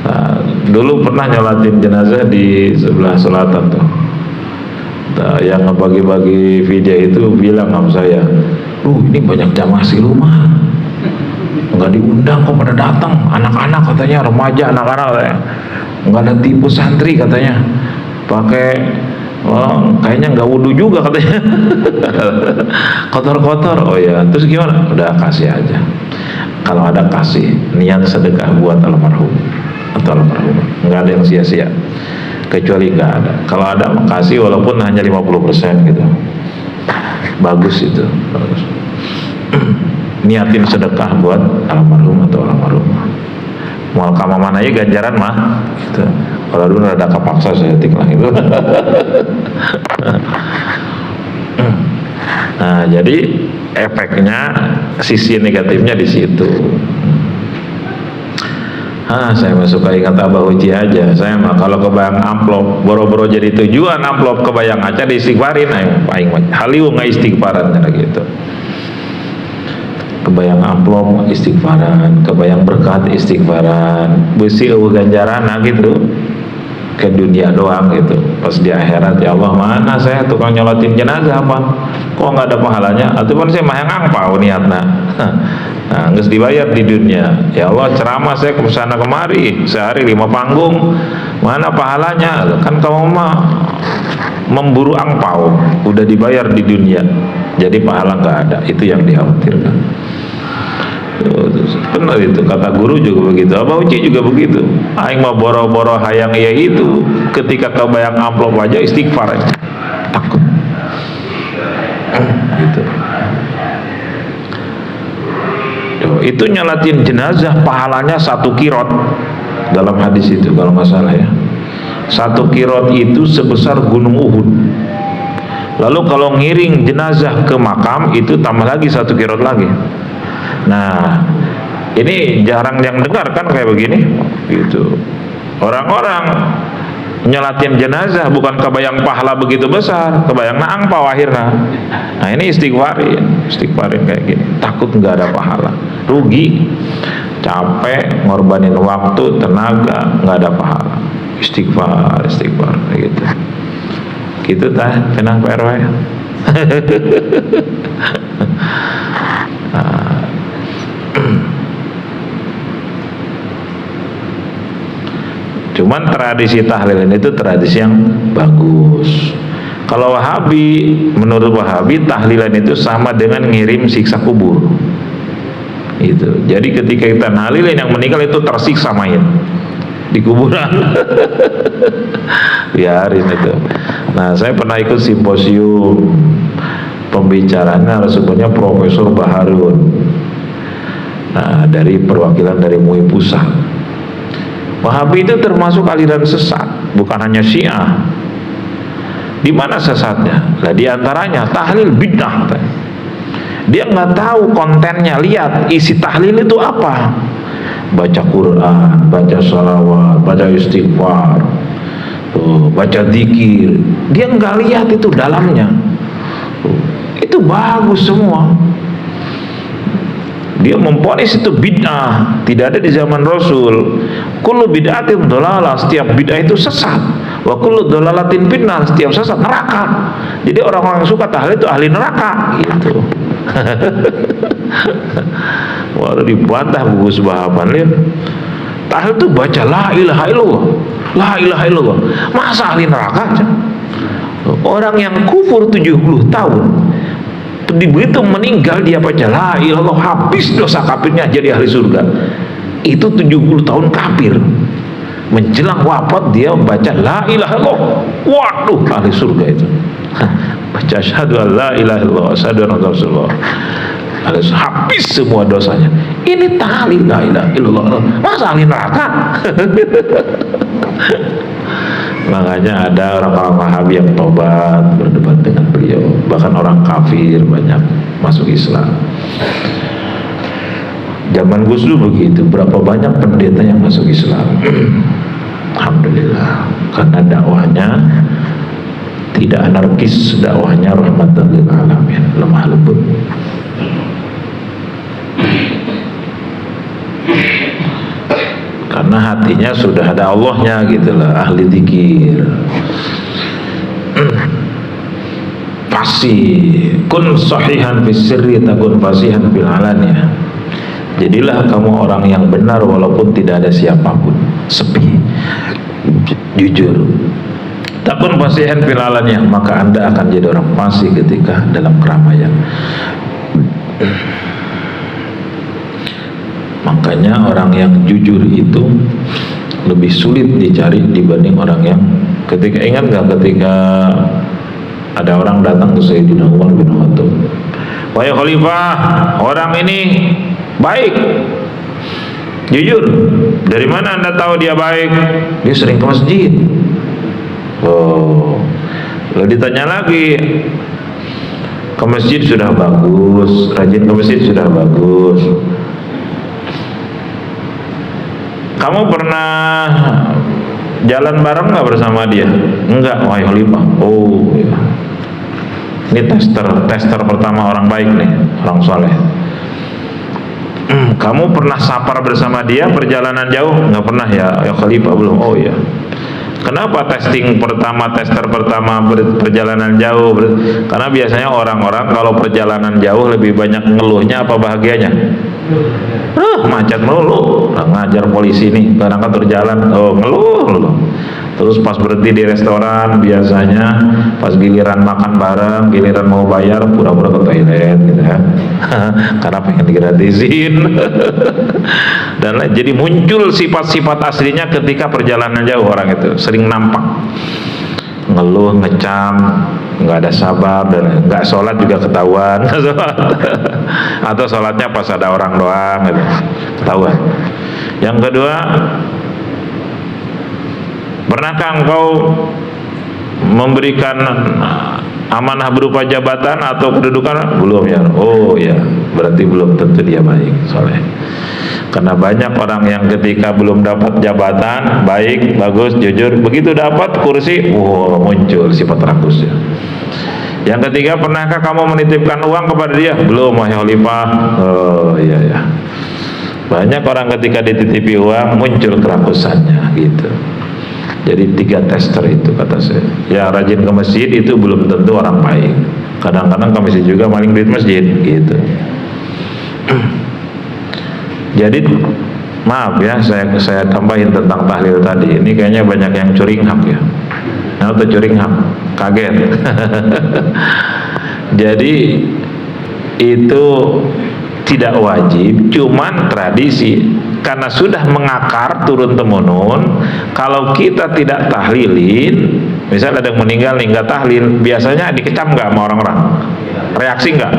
Nah, dulu pernah nyolatin jenazah di sebelah selatan tuh. Nah, yang ngebagi-bagi video itu bilang sama saya, ini banyak jamaah siluman, nggak diundang kok pada datang, anak-anak katanya, remaja, anak-anak katanya, nggak ada tipu santri katanya, pakai kayaknya nggak wudhu juga katanya, kotor-kotor. Oh ya, terus gimana? Udah kasih aja, kalau ada kasih, niat sedekah buat almarhum atau almarhumah, nggak ada yang sia-sia, kecuali nggak ada. Kalau ada kasih walaupun hanya 50% gitu, bagus itu, bagus. Niatin sedekah buat almarhum atau almarhumah. Mau kama mana ya ganjaran mah gitu. Kalau dulu ada kepaksa saya tinggal gitu. Nah jadi efeknya, sisi negatifnya di situ. Saya suka ingat Abah Uji aja. Saya mah kalau kebayang amplop, boro-boro jadi tujuan amplop, kebayang aja diistighfarin, aing haliu nggak istighfaran gitu. Kebayang amplop istighfaran, kebayang berkat istighfaran, besi ganjaran gitu. ke dunia doang gitu. Pas di akhirat, ya Allah, mana saya tukang nyolatin jenazah apa? Kok nggak ada pahalanya? Atau kan saya mah ngangpau niatna. Nah, nggak dibayar di dunia. Ya Allah, ceramah saya ke sana kemari sehari 5 panggung, mana pahalanya? Kan kamu mah memburu angpau, udah dibayar di dunia, jadi pahala nggak ada. Itu yang dikhawatirkan. Benar itu, kata guru juga begitu, Abah Uci juga begitu. Aing mah boro-boro hayang ya itu, ketika kebayang amplop aja istighfar aja, takut gitu. Itu nyolatin jenazah pahalanya 1 kirot dalam hadis itu kalau nggak salah ya. 1 kirot itu sebesar gunung Uhud. Lalu kalau ngiring jenazah ke makam itu tambah lagi 1 kirot lagi. Nah, ini jarang yang dengar kan kayak begini gitu. Orang-orang nyolatin jenazah bukan kebayang pahala begitu besar, kebayang angpau akhirnya. Nah, ini istighfarin kayak gini, takut nggak ada pahala, rugi, capek, ngorbanin waktu, tenaga, nggak ada pahala. Istighfar gitu. Gitu tah, tenang Pak RW. Cuman tradisi tahlilan itu tradisi yang bagus. Kalau Wahabi, menurut Wahabi tahlilan itu sama dengan ngirim siksa kubur. Itu. Jadi ketika kita nahlilin yang meninggal itu tersiksa mayat di kuburan. Biarin itu. Nah, saya pernah ikut simposium, pembicaranya sebenarnya Profesor Baharun. Nah, dari perwakilan dari MUI Pusat. Wahabi itu termasuk aliran sesat, bukan hanya Syiah. Di mana sesatnya? Nah, di antaranya tahlil bid'ah. Dia nggak tahu kontennya, lihat isi tahlil itu apa. Baca Quran, baca salawat, baca istighfar, baca zikir. Dia nggak lihat itu dalamnya. Itu bagus semua. Dia memponis itu bid'ah, tidak ada di zaman Rasul. Kullu bid'atin dhalalah, setiap bid'ah itu sesat. Wa kullu dhalalatin finnar, setiap sesat neraka. Jadi orang-orang yang suka tahlil itu ahli neraka gitu. Walau dibantah buku Subhaban lihat. Tahlil itu baca la ilaha illallah. La ilaha illallah. Masa ahli neraka aja? Orang yang kufur 70 tahun begitu meninggal dia baca la ilaha illallah, habis dosa kafirnya jadi ahli surga. Itu 70 tahun kafir, menjelang wafat dia baca la ilaha illallah, waduh ahli surga itu. Baca asyhadu an la ilaha illallah asyhadu anna rasulullah, habis semua dosanya. Ini tahlil la ilaha illallah, masa ahli neraka? Makanya ada orang-orang Wahabi yang tobat, berdebat dengan beliau. Bahkan orang kafir banyak masuk Islam. Zaman Gus Dur begitu, berapa banyak pendeta yang masuk Islam. Alhamdulillah, karena dakwahnya tidak anarkis, dakwahnya rahmatan lil alamin, lemah lembut. Karena hatinya sudah ada Allahnya gitulah, ahli zikir. Fasih, kun sahihan fis sirri takun fasihan fil alaniyah. Jadilah kamu orang yang benar walaupun tidak ada siapapun, sepi, jujur. Takun fasihan fil alaniyah, maka Anda akan jadi orang fasih ketika dalam keramaian. Makanya orang yang jujur itu lebih sulit dicari dibanding orang yang ketika, ingat nggak ketika ada orang datang ke Sayyidina Umar bin Khattab, wahai Khalifah, orang ini baik, jujur. Dari mana Anda tahu dia baik? Dia sering ke masjid. Oh, lalu ditanya lagi, ke masjid sudah bagus, rajin ke masjid sudah bagus. Kamu pernah jalan bareng nggak bersama dia? Enggak, wahai Khalifah. Oh, ya. Ini tester pertama orang baik nih, orang soleh. Kamu pernah safar bersama dia perjalanan jauh? Nggak pernah ya Khalifah, belum. Oh ya. Kenapa tester pertama perjalanan jauh? Karena biasanya orang-orang kalau perjalanan jauh lebih banyak ngeluhnya apa bahagianya? Macet melulu, ngajar polisi nih, kadang jalan, ngeluh. Terus pas berhenti di restoran, biasanya pas giliran makan bareng, giliran mau bayar, pura-pura ke toilet gitu ya. Karena pengen digratisin. Dan jadi muncul sifat-sifat aslinya ketika perjalanan jauh. Orang itu sering nampak ngeluh, ngecam, nggak ada sabar, dan nggak sholat juga ketahuan. Atau sholatnya pas ada orang doang gitu, ketahuan. Yang kedua, pernahkah engkau memberikan amanah berupa jabatan atau kedudukan? Belum ya. Oh ya, berarti belum tentu dia baik soleh. Karena banyak orang yang ketika belum dapat jabatan baik, bagus, jujur, begitu dapat kursi, muncul sifat rakusnya. Yang ketiga, pernahkah kamu menitipkan uang kepada dia? Belum, wahai khalifah. Oh iya. Banyak orang ketika dititipi uang muncul kerakusannya gitu. Jadi 3 tester itu kata saya. Yang rajin ke masjid itu belum tentu orang baik. Kadang-kadang ke masjid juga maling duit masjid gitu. Jadi maaf ya, saya tambahin tentang tahlil tadi. Ini kayaknya banyak yang curing hak ya. Atau curing hak, kaget. Jadi itu tidak wajib, cuman tradisi. Karena sudah mengakar turun temurun, kalau kita tidak tahlilin, misal ada yang meninggal nih nggak tahlil, biasanya dikecam nggak sama orang-orang? Reaksi nggak?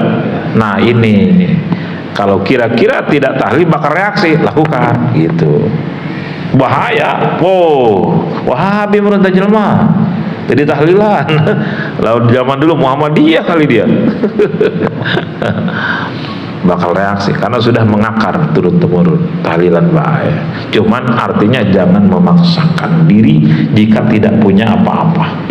Nah ini, kalau kira-kira tidak tahlil bakal reaksi, lakukan gitu. Bahaya. Wahabi meronta jelma jadi tahlilan. Lalu zaman dulu Muhammadiyah kali dia. Bakal reaksi karena sudah mengakar turun temurun. Tahlilan bahaya. Cuman artinya jangan memaksakan diri jika tidak punya apa-apa.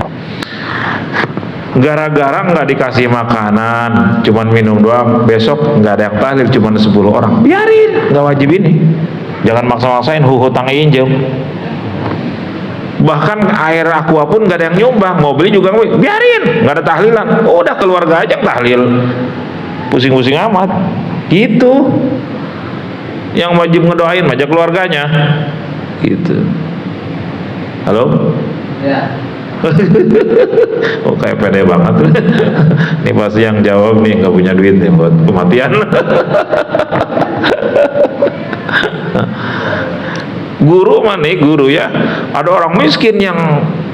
Gara-gara nggak dikasih makanan, cuman minum doang, besok nggak ada yang tahlil, cuman 10 orang, biarin, nggak wajib ini. Jangan maksa-maksain hutang injem. Bahkan air aqua pun nggak ada yang nyumbang, mau beli juga biarin, nggak ada tahlilan. Udah keluarga aja tahlil, pusing-pusing amat. Gitu. Yang wajib ngedoain aja keluarganya. Gitu. Halo? Ya. Kayak pede banget. Ini pasti yang jawab nih nggak punya duit nih buat kematian. Guru mana nih, guru ya. Ada orang miskin yang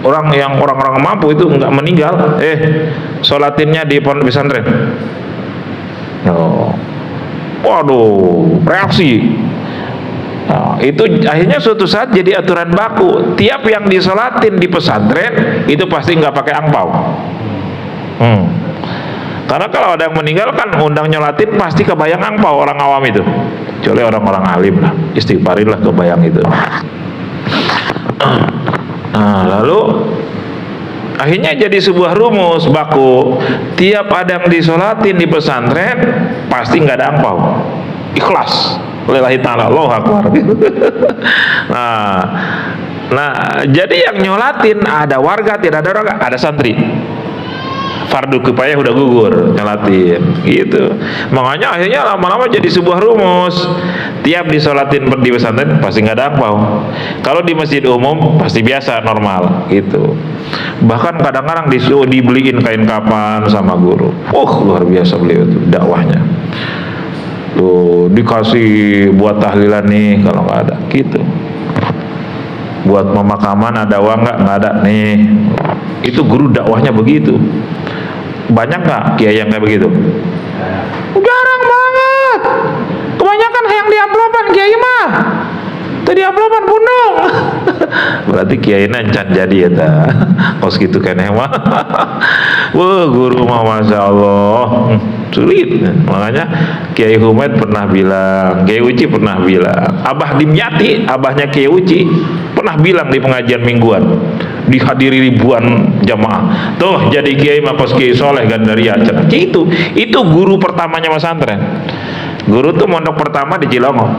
orang-orang mampu itu nggak meninggal, sholatinnya di pondok pesantren. Waduh, reaksi. Nah, itu akhirnya suatu saat jadi aturan baku. Tiap yang disolatin di pesantren itu pasti nggak pakai angpau. Karena kalau ada yang meninggal kan undang nyolatin pasti kebayang angpau orang awam itu. Kecuali orang-orang alim lah, istighfarin lah kebayang itu. Nah, lalu akhirnya jadi sebuah rumus baku. Tiap ada yang disolatin di pesantren pasti nggak ada angpau. Ikhlas. Lillahi ta'ala, Allahu Akbar. Nah, jadi yang nyolatin ada warga, tidak ada warga, ada santri. Fardu kifayah udah gugur, nyolatin gitu. Makanya akhirnya lama-lama jadi sebuah rumus. Tiap disolatin di pesantren pasti nggak ada angpau. Kalau di masjid umum pasti biasa, normal gitu. Bahkan kadang-kadang dibeliin kain kapan sama guru. Luar biasa beliau itu dakwahnya. Tuh dikasih buat tahlilan nih kalau nggak ada gitu. Buat pemakaman ada uang nggak ada nih. Itu guru dakwahnya begitu. Banyak nggak kiai yang kayak begitu? Jarang banget. Kebanyakan yang di amplopan kiai mah. Tadi amplopan punung. Berarti kiai nancan jadi ya ta. Kos gitu keneh mah. Wah, guru mah masya Allah sulit. Makanya Kiai Humaid pernah bilang, Kiai Uci pernah bilang, Abah Dimyati, abahnya Kiai Uci pernah bilang di pengajian mingguan, dihadiri ribuan jamaah. Tuh jadi kiai mah kos Kiai Soleh Gandaria. Itu guru pertamanya pesantren. Guru tuh mondok pertama di Cilongok.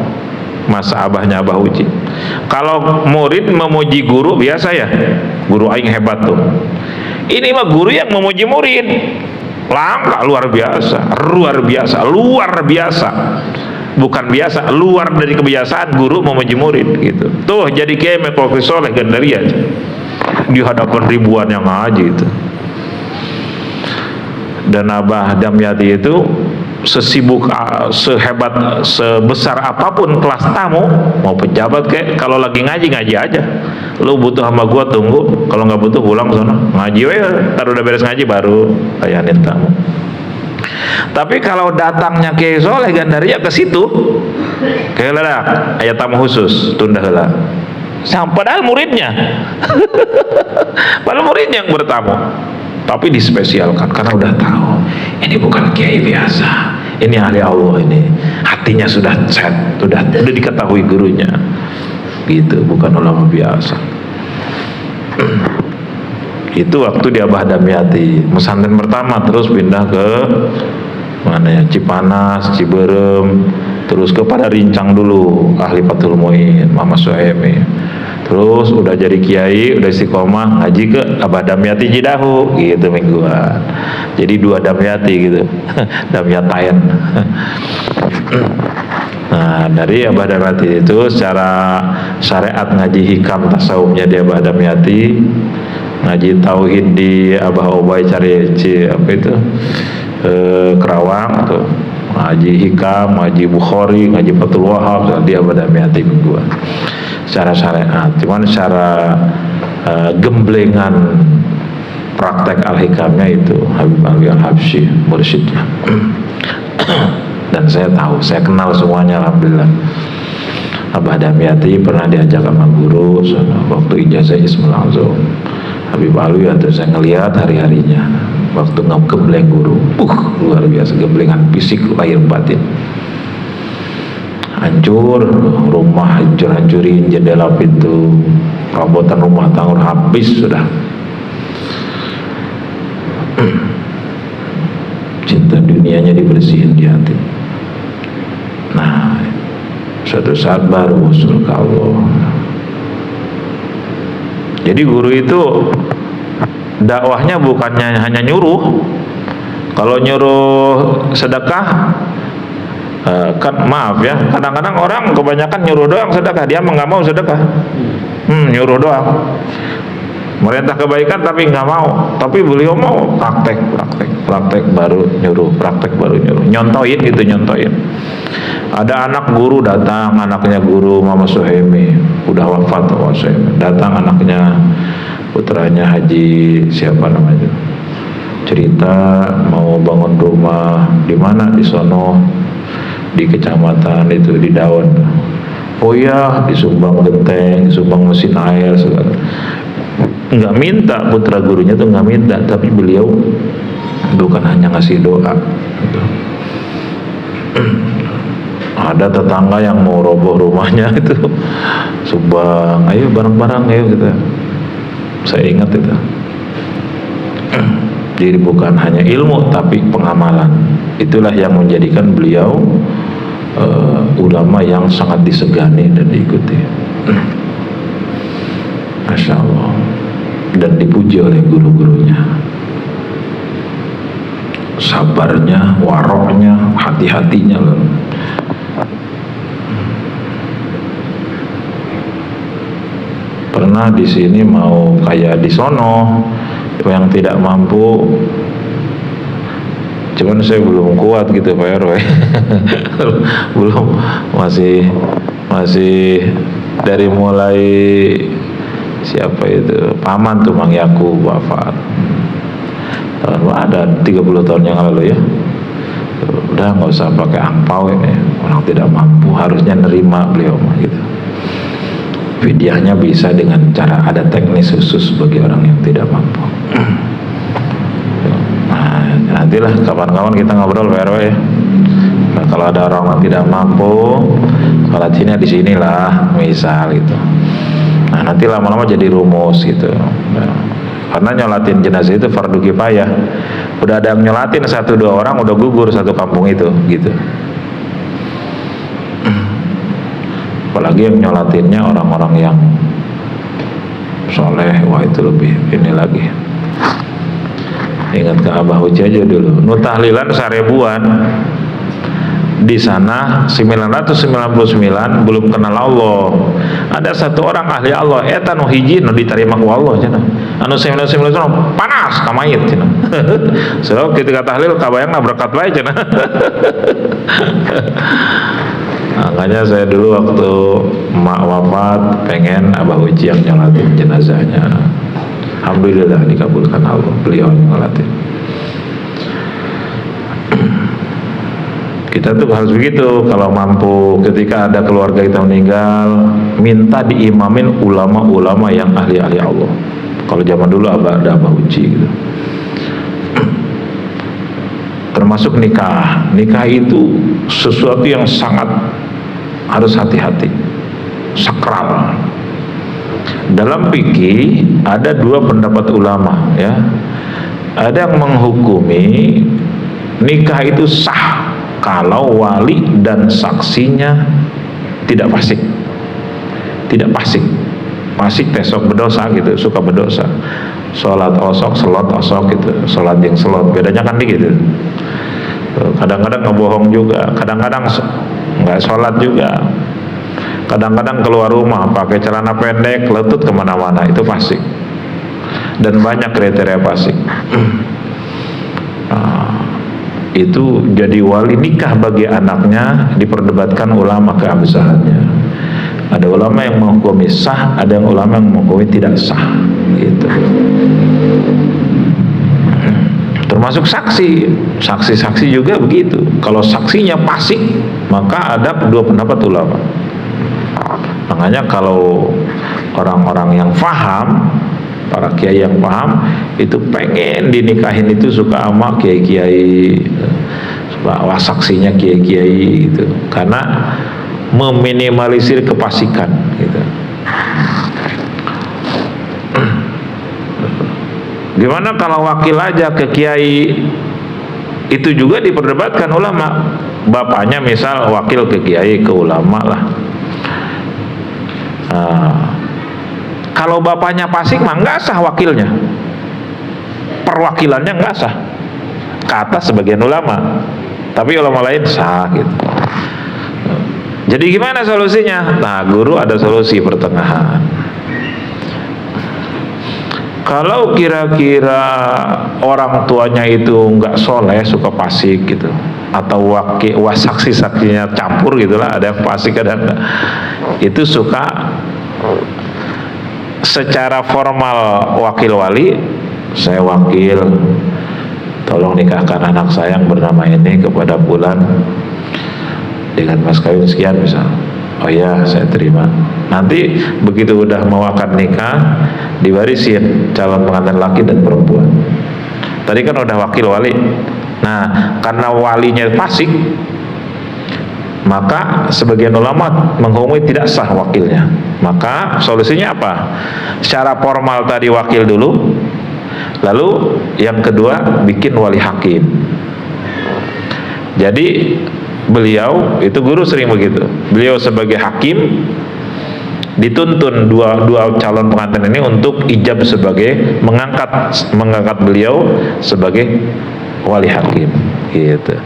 masa abahnya Abah Uji. Kalau murid memuji guru biasa ya, guru aing hebat tuh. Ini mah guru yang memuji murid, langka, luar biasa, luar biasa, luar biasa. Bukan biasa, luar dari kebiasaan guru memuji murid gitu. Tuh jadi kiai profesor legendaria di hadapan ribuan yang ngaji itu. Dan Abah Damyati itu sesibuk, sehebat, sebesar apapun kelas tamu, mau pejabat kayak, kalau lagi ngaji aja. Lu butuh sama gua tunggu, kalau nggak butuh pulang sana ngaji we, taruh udah beres ngaji baru layanin tamu. Tapi kalau datangnya Kiai Soleh Gandaria ke situ, kayak lah ayat tamu khusus tunda heula. Padahal muridnya, padahal muridnya yang bertamu, tapi dispesialkan karena udah tahu ini bukan kiai biasa, ini ahli Allah, ini hatinya sudah set, sudah diketahui gurunya, gitu, bukan ulama biasa. Itu waktu di Abah Damyati, pesantren pertama, terus pindah ke mana ya, Cipanas, Ciberem, terus ke Padarincang dulu, ahli Fathul Muin, Mama Suhaimi. Terus udah jadi kiai, udah istiqomah, ngaji ke Abah Damyati Cidahu, gitu mingguan. Jadi 2 Damyati gitu, Damyatain. Nah, dari Abah Damyati itu secara syariat ngaji hikam tasawufnya di Abah Damyati, ngaji tauhid di Abah Obay cari apa itu, Kerawang tuh, ngaji hikam, ngaji Bukhari, ngaji Fathul Wahab di Abah Damyati mingguan. Secara syariat, cuman secara gemblengan praktek al-hikamnya itu Habib Ali Al-Habsyi mursyidnya. Dan saya tahu, saya kenal semuanya alhamdulillah. Abah Damyati pernah diajak sama guru waktu ijazah Ismul Azam Habib Ali, atau saya ngelihat hari-harinya waktu ngegembleng guru, luar biasa, gemblengan fisik lahir batin. Hancur rumah, hancurin jendela, pintu, perabotan rumah tangga habis sudah. Cinta dunianya dibersihin di hati. Nah, suatu saat baru usul ke Allah. Jadi guru itu dakwahnya bukannya hanya nyuruh. Kalau nyuruh sedekah, kan maaf ya, kadang-kadang orang kebanyakan nyuruh doang sedekah, dia nggak mau sedekah, nyuruh doang, merintah kebaikan tapi nggak mau. Tapi beliau mau praktek baru nyuruh, praktek baru nyuruh, nyontoin gitu, nyontoin. Ada anak guru datang, anaknya guru Mama Suhaimi, udah wafat Mama Suhaimi, datang anaknya, putranya Haji siapa namanya, cerita mau bangun rumah di mana, di sono, di kecamatan itu, di Daun. Oh ya, disumbang genteng, disumbang mesin air segala. Nggak minta, putra gurunya tuh nggak minta, tapi beliau bukan hanya ngasih doa gitu. Ada tetangga yang mau roboh rumahnya itu, sumbang, ayo bareng-bareng ayo gitu. Saya ingat itu. Jadi bukan hanya ilmu tapi pengamalan. Itulah yang menjadikan beliau ulama yang sangat disegani dan diikuti. Masya Allah. Dan dipuji oleh guru-gurunya. Sabarnya, waroknya, hati-hatinya loh. Pernah di sini mau kayak di sono, yang tidak mampu, cuman saya belum kuat gitu Pak RW. Belum, masih dari mulai siapa itu, paman tuh Mang Yakub wafat, ada 30 tahun yang lalu ya. Udah nggak usah pakai angpau, ini orang tidak mampu harusnya nerima beliau gitu. Fidyahnya bisa dengan cara, ada teknis khusus bagi orang yang tidak mampu. Nah, nantilah kapan-kapan kita ngobrol Pak RW ya. Nah, kalau ada orang yang tidak mampu, sholatnya di sinilah misal gitu. Nah, nanti lama-lama jadi rumus gitu. Nah, karena nyolatin jenazah itu fardu kifayah. Udah ada yang nyolatin 1-2 orang, udah gugur satu kampung itu gitu. apalagi yang nyolatinnya orang-orang yang soleh, wah itu lebih ini lagi. Ingat ke Abah Uci aja dulu, nu tahlilan 1000-an di sana 999 belum kenal Allah. Ada satu orang ahli Allah eta nu hiji nu diterima ku Allah cenah. Anu 999 panas ka mayit cenah. So ketika tahlil kabayangna berkat bae cenah. Makanya saya dulu waktu emak wafat pengen Abah Uci yang nyolatin jenazahnya. Alhamdulillah dikabulkan Allah, beliau yang nyolatin. Kita tuh harus begitu, kalau mampu ketika ada keluarga kita meninggal, minta diimamin ulama-ulama yang ahli-ahli Allah. Kalau zaman dulu ada Abah Uci gitu. Termasuk nikah. Nikah itu sesuatu yang sangat harus hati-hati, sakral. Dalam fikih ada 2 pendapat ulama ya. Ada yang menghukumi nikah itu sah kalau wali dan saksinya tidak fasik. Tidak fasik. Fasik besok berdosa gitu, suka berdosa. Sholat osok, selot osok gitu. Sholat yang selot, bedanya kan gitu. Kadang-kadang ngebohong juga, kadang-kadang nggak sholat juga. Kadang-kadang keluar rumah pakai celana pendek, letut kemana-mana, itu fasik. Dan banyak kriteria fasik. Itu jadi wali nikah bagi anaknya diperdebatkan ulama keabsahannya. Ada ulama yang menghukumi sah, ada yang ulama yang menghukumi tidak sah gitu. Termasuk saksi juga begitu. Kalau saksinya fasik, maka ada 2 pendapat ulama. Makanya kalau orang-orang yang paham, para kiai yang paham itu pengen dinikahin itu suka sama kiai-kiai, suka saksinya kiai-kiai gitu, karena meminimalisir kefasikan gitu. Gimana kalau wakil aja ke kiai? Itu juga diperdebatkan ulama. Bapaknya misal wakil ke kiai, ke ulama lah. Kalau bapaknya fasik mah nggak sah wakilnya, perwakilannya nggak sah kata sebagian ulama, tapi ulama lain sah gitu. Jadi gimana solusinya? Nah, guru ada solusi pertengahan. Kalau kira-kira orang tuanya itu nggak soleh, suka fasik gitu, atau saksi-saksinya campur gitulah, ada yang fasik ada enggak, itu suka secara formal wakil wali, saya wakil, tolong nikahkan anak saya yang bernama ini kepada bulan dengan mas kawin sekian misal. Oh ya, saya terima. Nanti begitu udah mau akad nikah, diwarisin calon pengantin laki dan perempuan. Tadi kan udah wakil wali. Nah, karena walinya fasik, maka sebagian ulama menghukumi tidak sah wakilnya. Maka solusinya apa? Secara formal tadi wakil dulu, lalu yang kedua bikin wali hakim. Jadi beliau, itu guru sering begitu, beliau sebagai hakim dituntun dua calon pengantin ini untuk ijab sebagai mengangkat beliau sebagai wali hakim gitu.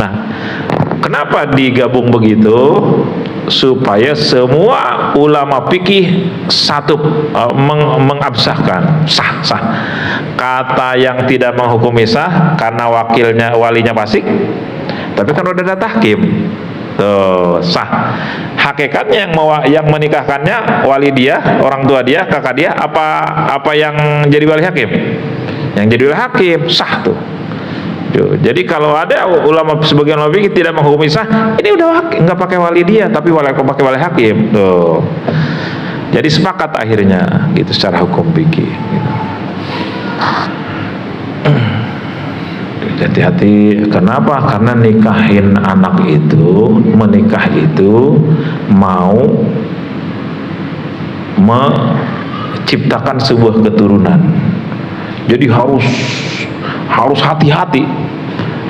Nah, kenapa digabung begitu? Supaya semua ulama fikih satu mengabsahkan sah. Kata yang tidak menghukumi sah karena walinya fasik, tapi kan udah ada tahkim, tuh sah. Hakikatnya yang menikahkannya wali dia, orang tua dia, kakak dia, apa yang jadi wali hakim? Yang jadi wali hakim sah tuh. Jadi kalau ada ulama sebagian ulama fikih tidak menghukumi sah, ini udah nggak pakai wali dia, tapi pakai wali hakim. Tuh. Jadi sepakat akhirnya gitu secara hukum fikih. Gitu. Hati-hati. Kenapa? Karena nikahin anak itu, menikah itu mau menciptakan sebuah keturunan. Jadi harus hati-hati,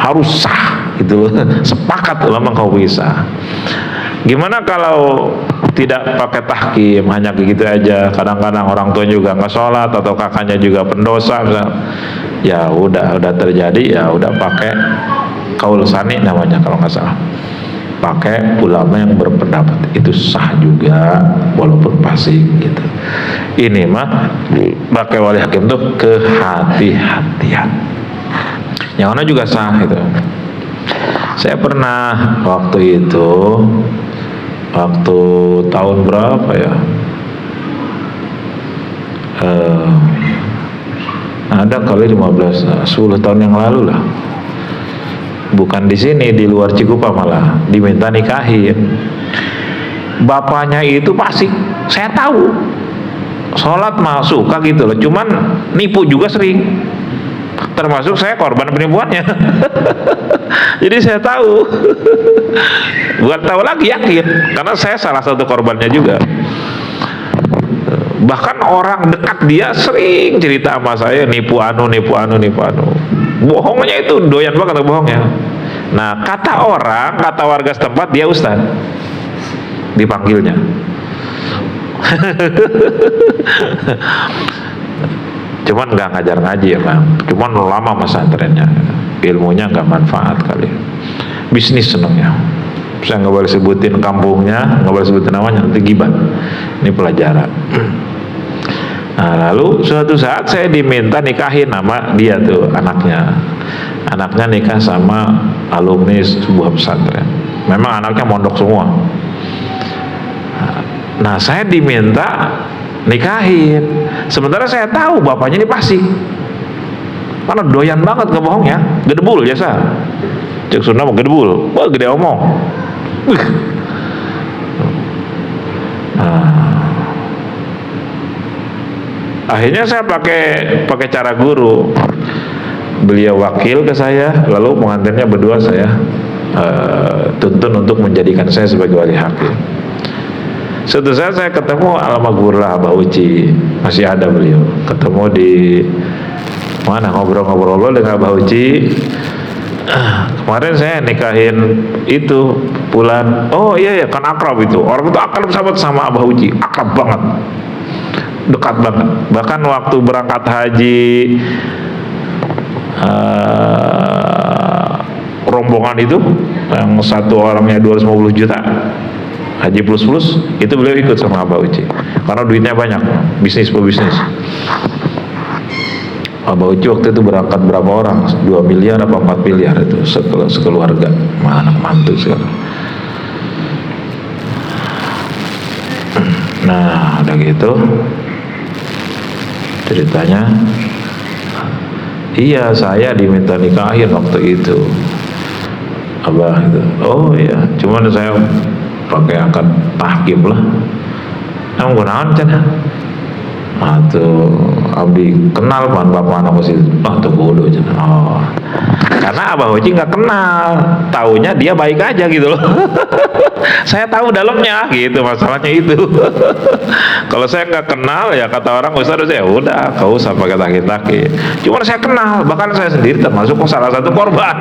harus sah gitu. Sepakat ulama kau bisa. Gimana kalau tidak pakai tahkim, hanya begitu aja. Kadang-kadang orang tua juga nggak sholat atau kakaknya juga pendosa, misalnya. Ya udah terjadi, ya udah pakai kaul sani namanya kalau nggak salah. Pakai ulama yang berpendapat itu sah juga walaupun fasik gitu. Ini mah pakai wali hakim tuh kehati-hatian. Yang mana juga sah itu. Saya pernah waktu itu, waktu tahun berapa ya? Ada kali 10 tahun yang lalu lah. Bukan di sini, di luar Cikupa malah diminta nikahin. Bapaknya itu fasik, saya tahu. Sholat mah suka gitu loh, cuman nipu juga sering. Termasuk saya korban penipuannya. Jadi saya tahu. Bukan tahu lagi, yakin, karena saya salah satu korbannya juga. Bahkan orang dekat dia sering cerita sama saya, nipu anu. Bohongnya itu doyan banget bohongnya. Nah, kata warga setempat dia ustaz dipanggilnya. Cuman nggak ngajar ngaji ya bang, cuman lama pesantrennya, ilmunya nggak manfaat kali. Bisnis senengnya. Saya nggak boleh sebutin kampungnya, nggak boleh sebutin namanya, nanti gibah. Ini pelajaran. Nah, lalu suatu saat saya diminta nikahin sama dia tuh, anaknya nikah sama alumni sebuah pesantren. Memang anaknya mondok semua. Nah, saya diminta nikahin, sementara saya tahu bapaknya ini fasik, karena doyan banget ngebohongnya, gedebul jasa. Cek Sunda mau gedebul, wah gede omong. Akhirnya saya pakai cara guru. Beliau wakil ke saya, lalu pengantinnya berdua saya tuntun untuk menjadikan saya sebagai wali hakim. Suatu saat saya ketemu almarhum Abah Uci, masih ada beliau. Ketemu di mana, ngobrol-ngobrol dengan Abah Uci. Kemarin saya nikahin itu bulan, oh iya kan akrab itu. Orang itu akrab sahabat sama Abah Uci, akrab banget, dekat banget. Bahkan waktu berangkat haji rombongan itu yang satu orangnya 250 juta haji plus itu beliau ikut sama Abah Uci karena duitnya banyak, bisnis. Abah Uci waktu itu berangkat berapa orang, 2 miliar apa 4 miliar itu sekeluarga, anak mantu segala. Nah udah gitu ceritanya, iya saya diminta nikahin waktu itu Abah itu. Oh iya, cuman saya pakai akad tahkim lah. Emang gunakan cina? Tuh abdi kenal pan bapak anak sih. Tuh bodoh cina. Oh, karena Abah Uci nggak kenal, taunya dia baik aja gitu loh. Saya tahu dalamnya gitu, masalahnya itu. Kalau saya nggak kenal ya kata orang ustaz, ya udah kau usah pakai tahkim. Cuma saya kenal, bahkan saya sendiri termasuk salah satu korban.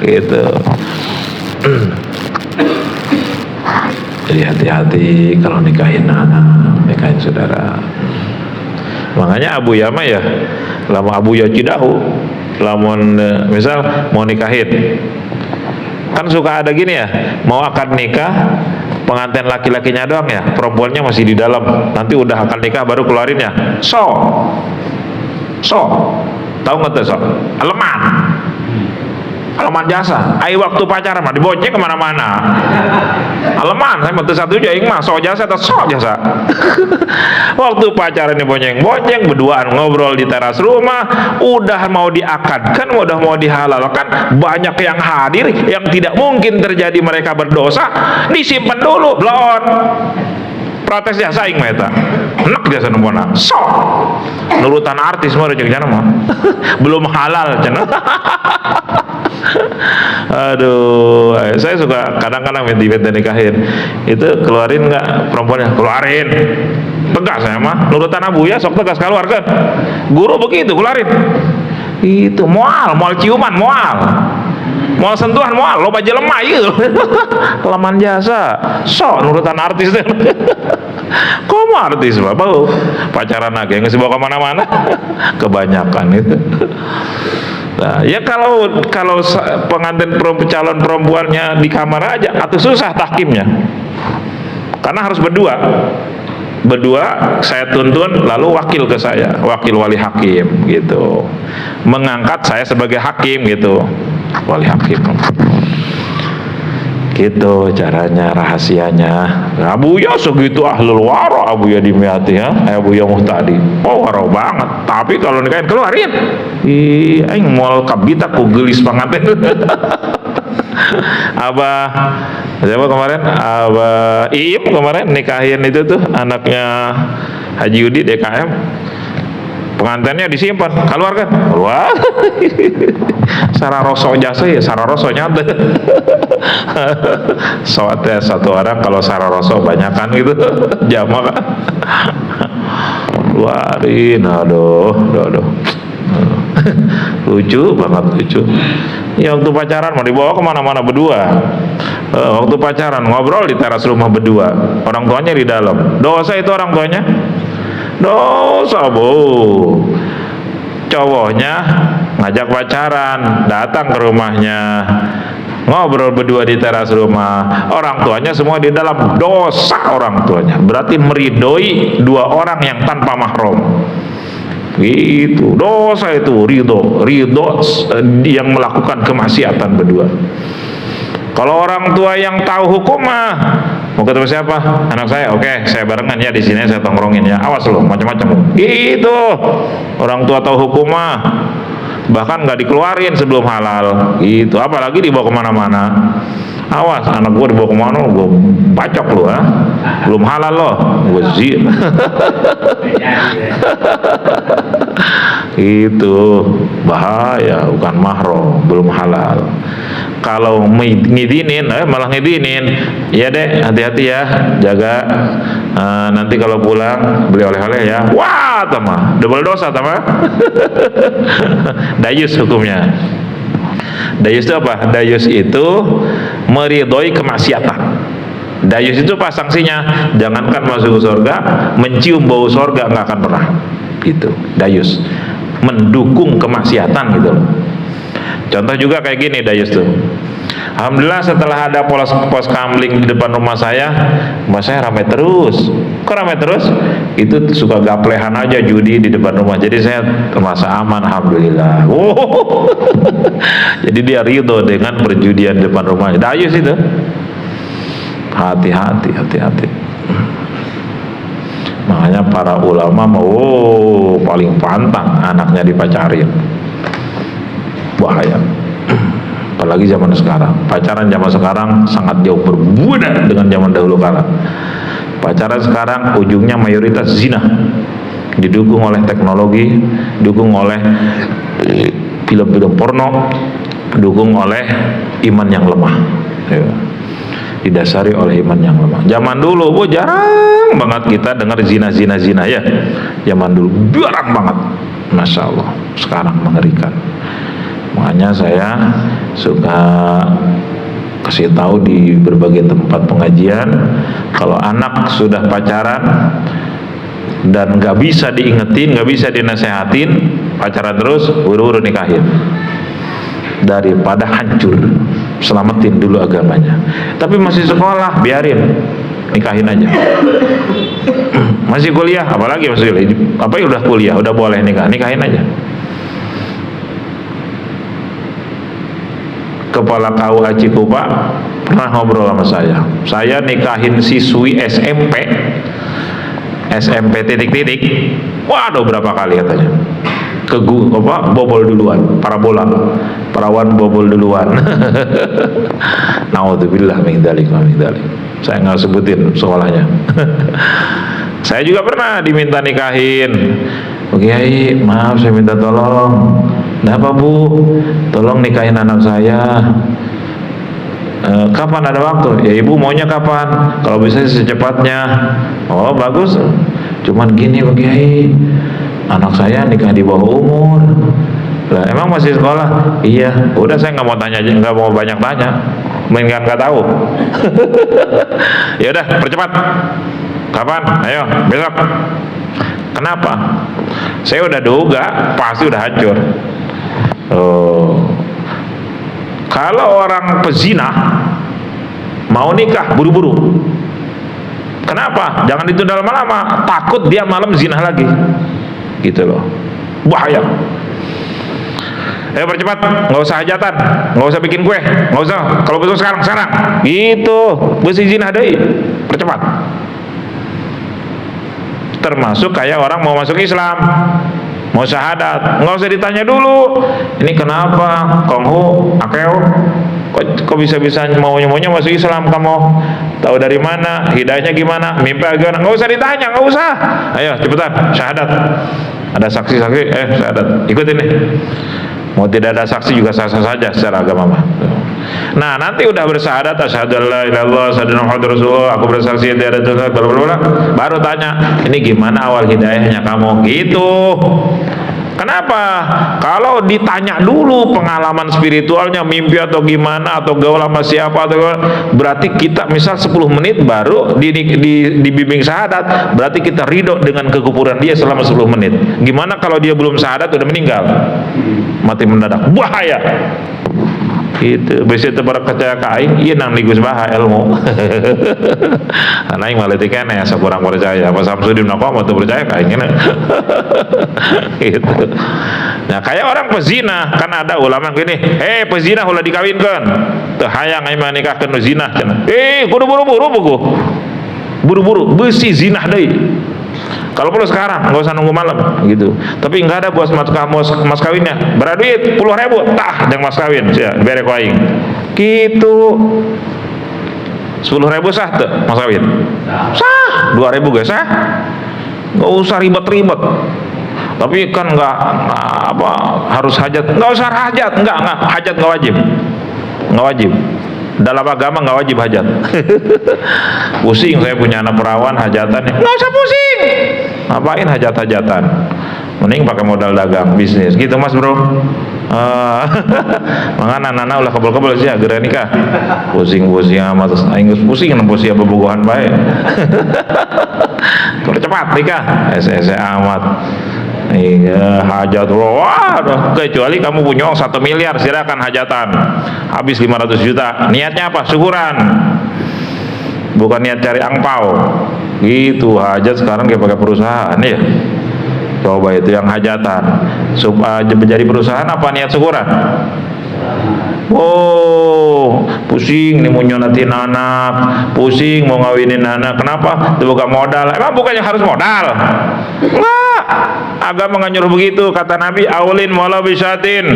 Gitu. Jadi hati-hati kalau nikahin anak, nikahin saudara. Makanya Abu Yama ya, lama Abu ya Cidahu, lamun misal mau nikahin, kan suka ada gini ya, mau akad nikah, pengantin laki-lakinya doang ya, perempuannya masih di dalam. Nanti udah akad nikah baru keluarin ya, so, tahu nggak tuh so? Aleman jasa, waktu pacaran mah dibonceng kemana-mana. Aleman, saya betul satu aja, mah so jasa atau so jasa. Waktu pacaran dibonceng, berduaan ngobrol di teras rumah, udah mau diakadkan, udah mau dihalalkan, banyak yang hadir, yang tidak mungkin terjadi mereka berdosa, disimpan dulu, belum. Protes jasa ing meta, enak jasa nembona, so nurutan artis mah rejeki jana mah, belum halal cina. Aduh, saya suka kadang-kadang minta nikahin, itu keluarin nggak perempuannya, keluarin, tegas saya mah, nurutan abu ya, sok tegas keluarkan, guru begitu keluarin, itu mual ciuman mual. Mau sentuhan mau lo aja lemah ieu. Laman jasa. Sok nurutan artis teh. Komo artis mah bau pacaran lagi geus bawa ke mana-mana. Kebanyakan itu. Nah, ya kalau pengantin calon perempuannya di kamar aja atau susah tahkimnya. Karena harus berdua saya tuntun, lalu wakil ke saya, wakil wali hakim gitu, mengangkat saya sebagai hakim gitu, wali hakim gitu caranya, rahasianya. Abuya segitu ahlul waro, Abuya dimiati ya, Abuya Muhtadi, oh waro banget. Tapi kalau nikahin keluarin, aing moal kabita ku geulis panganten. Abah siapa kemarin? Abah Iim kemarin nikahin itu tuh anaknya Haji Yudi DKM. Pengantinnya disimpan, keluarkan. Wah. Sararoso jasa ya, sararoso nyata. Soalnya satu orang kalau sararoso banyakan gitu, jama kan. Keluarin, aduh. Lucu banget, lucu. Ya waktu pacaran mau dibawa kemana-mana berdua. Waktu pacaran ngobrol di teras rumah berdua, orang tuanya di dalam. Dosa itu orang tuanya? Dosa bu. Cowoknya ngajak pacaran, datang ke rumahnya, ngobrol berdua di teras rumah, orang tuanya semua di dalam. Dosa orang tuanya, berarti meridoi dua orang yang tanpa mahram. Itu dosa, itu ridho yang melakukan kemaksiatan berdua. Kalau orang tua yang tahu hukum mah mau ketemu siapa? Anak saya, oke, saya barengan ya di sini, saya tongkrongin ya. Awas loh, macam-macam. Gitu. Orang tua tahu hukum mah bahkan nggak dikeluarin sebelum halal. Gitu. Apalagi dibawa kemana-mana. Awas, anak gue dibawa kemana, gue bacok lu ha. Belum halal loh, gue zin. Itu bahaya, bukan mahram, belum halal. Kalau ngidinin, malah ngidinin, ya deh, hati-hati ya, jaga. Nanti kalau pulang beli oleh-oleh ya. Wah, tama, double dosa tama. Dayus hukumnya. Dayus itu apa? Dayus itu meridhoi kemaksiatan. Dayus itu apa sanksinya? Jangankan masuk surga, mencium bau surga nggak akan pernah. Itu dayus, mendukung kemaksiatan gitu loh. Contoh juga kayak gini dayus tuh. Alhamdulillah setelah ada pos kamling di depan rumah saya ramai terus. Kok ramai terus? Itu suka gaplehan aja judi di depan rumah. Jadi saya merasa aman, alhamdulillah. Jadi dia ridho dengan perjudian di depan rumah. Dayus itu. Hati-hati. Makanya para ulama mau paling pantang anaknya dipacarin. Bahaya. Apalagi zaman sekarang. Pacaran zaman sekarang sangat jauh berbeda dengan zaman dahulu kala. Pacaran sekarang ujungnya mayoritas zina, didukung oleh teknologi, didukung oleh film-film porno, didukung oleh iman yang lemah ya. Didasari oleh iman yang lemah. Zaman dulu jarang banget kita dengar zina ya. Zaman dulu jarang banget. Masya Allah. Sekarang mengerikan. Makanya saya suka kasih tahu di berbagai tempat pengajian, kalau anak sudah pacaran dan nggak bisa diingetin, nggak bisa dinasehatin, pacaran terus, buru-buru nikahin daripada hancur. Selamatin dulu agamanya. Tapi masih sekolah, biarin, nikahin aja. Masih kuliah, apalagi masih udah kuliah, udah boleh nikahin aja. Kepala KUA Cikupa pernah ngobrol sama saya. Saya nikahin siswi SMP titik-titik. Waduh, berapa kali katanya. Bobol duluan, perawan bobol duluan. Naudzubillah min dzalik. Saya nggak sebutin sekolahnya. Saya juga pernah diminta nikahin. Kiai, maaf saya minta tolong. Kenapa bu? Tolong nikahin anak saya. Kapan ada waktu? Ya ibu maunya kapan? Kalau bisa secepatnya. Oh bagus. Cuman gini Pak Kiai, anak saya nikah di bawah umur. Lah emang masih sekolah? Iya. Udah saya nggak mau tanya, nggak mau banyak tanya, mendingan nggak tahu. Ya udah, percepat. Kapan? Ayo, besok. Kenapa? Saya udah duga pasti udah hancur. Oh. Kalau orang pezina mau nikah buru-buru. Kenapa? Jangan ditunda lama-lama. Takut dia malam zina lagi. Gitu loh. Bahaya. Ayo percepat, nggak usah hajatan, nggak usah bikin kue, nggak usah. Kalau betul sekarang. Gitu. Besi zina deh. Percepat. Termasuk kayak orang mau masuk Islam, mau syahadat, nggak usah ditanya dulu. Ini kenapa? Konghu, akeo, kok bisa-bisa maunya masuk Islam? Kamu tahu dari mana? Hidayahnya gimana? Mimpi agama? Nggak usah ditanya, nggak usah. Ayo cepetan, syahadat. Ada saksi-saksi, syahadat. Ikut ini. Mau tidak ada saksi juga sah-sah saja secara agama mah. Nah nanti udah bersyahadat, asyhadu an la ilaha illallah, asyhadu anna muhammadar rasulullah, aku bersaksi tiada Tuhan, baru tanya, ini gimana awal hidayahnya kamu? Gitu. Kenapa? Kalau ditanya dulu pengalaman spiritualnya, mimpi atau gimana, atau gaul sama siapa, atau berarti kita misal 10 menit baru dibimbing syahadat, berarti kita ridho dengan kekufuran dia selama 10 menit. Gimana kalau dia belum syahadat udah meninggal? Mati mendadak. Bahaya. Itu besi tebar percaya kain iya nang ligus baha ilmu. Nah yang malah tiga nih asa kurang percaya apa Samsudin nako mau percaya kain gitu. Nah kayak orang pezina kan ada ulama gini, pezina ulah dikawinkan teu hayang aing nikahkeun nu zina cenah. Kudu buru-buru buku buru-buru besi zina deui. Kalau perlu sekarang, nggak usah nunggu malam gitu. Tapi nggak ada buat mas kawinnya. Berapa duit? 10.000. Tah, yang mas kawin, ya, bere ku aing. Gitu. 10.000 sah tuh mas kawin. Sah. 2.000 guys sah. Nggak usah ribet-ribet. Tapi kan nggak apa harus hajat. Nggak usah hajat, nggak hajat nggak wajib. Nggak wajib. Dalam agama nggak wajib hajat. Pusing saya punya anak perawan hajatan, nggak usah pusing. Ngapain hajat-hajatan? Mending pakai modal dagang bisnis, gitu mas bro. Makanya anak-anak ulah kebel-kebel sih agar nikah. Pusing-pusing amat, ingus pusing nempuh siapa bogohan baik. Kalau cepat nikah, ese amat. Iya hajat wah kecuali kamu punya uang 1 miliar silakan hajatan habis 500 juta niatnya apa? Syukuran bukan niat cari angpau gitu. Hajat sekarang kayak pakai perusahaan ya coba itu yang hajatan menjadi perusahaan apa niat syukuran? Oh pusing nih mau nyonatin anak, pusing mau ngawinin anak, kenapa? Itu bukan modal. Emang bukannya harus modal? Enggak, agama nggak nyuruh begitu. Kata Nabi, aulin walau bisyatin,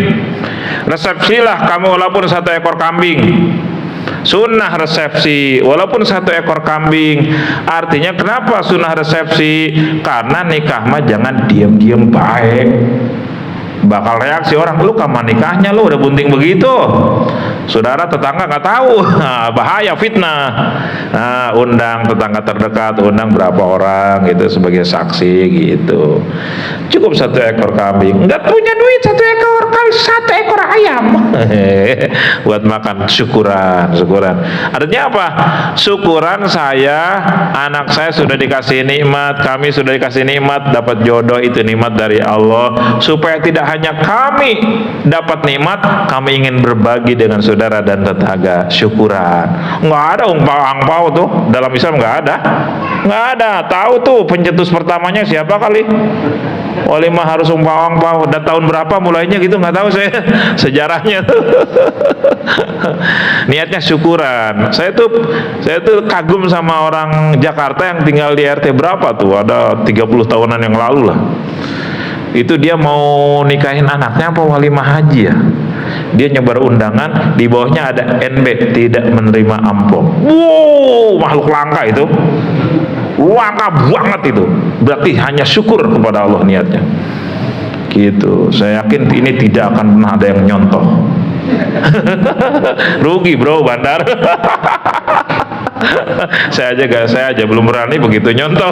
resepsilah kamu walaupun 1 ekor kambing. Sunnah resepsi walaupun 1 ekor kambing. Artinya kenapa sunnah resepsi? Karena nikah mah jangan diam-diam baik. Bakal reaksi orang, lu kapan nikahnya, lu udah bunting begitu. Saudara tetangga nggak tahu, nah, bahaya fitnah. Nah, undang tetangga terdekat, undang berapa orang gitu sebagai saksi gitu. Cukup 1 ekor kambing, nggak punya duit 1 ekor kambing, 1 ekor ayam buat makan, syukuran. Artinya apa? Syukuran saya, anak saya sudah dikasih nikmat, kami sudah dikasih nikmat, dapat jodoh, itu nikmat dari Allah. Supaya tidak hanya kami dapat nikmat, kami ingin berbagi dengan saudara dan tetangga. Syukuran. Nggak ada angpau tuh dalam Islam, nggak ada. Tahu tuh pencetus pertamanya siapa kali? Walimah harus angpau. Dan tahun berapa mulainya gitu nggak tahu saya sejarahnya tuh. Niatnya syukuran. Saya tuh kagum sama orang Jakarta yang tinggal di RT berapa tuh, ada 30 tahunan yang lalu lah. Itu dia mau nikahin anaknya apa walimah haji ya, dia nyebar undangan, di bawahnya ada NB, tidak menerima amplop. Wow, makhluk langka itu, langka banget itu. Berarti hanya syukur kepada Allah niatnya gitu. Saya yakin ini tidak akan pernah ada yang nyontoh. Rugi bro, bandar. saya aja belum berani begitu nyontoh.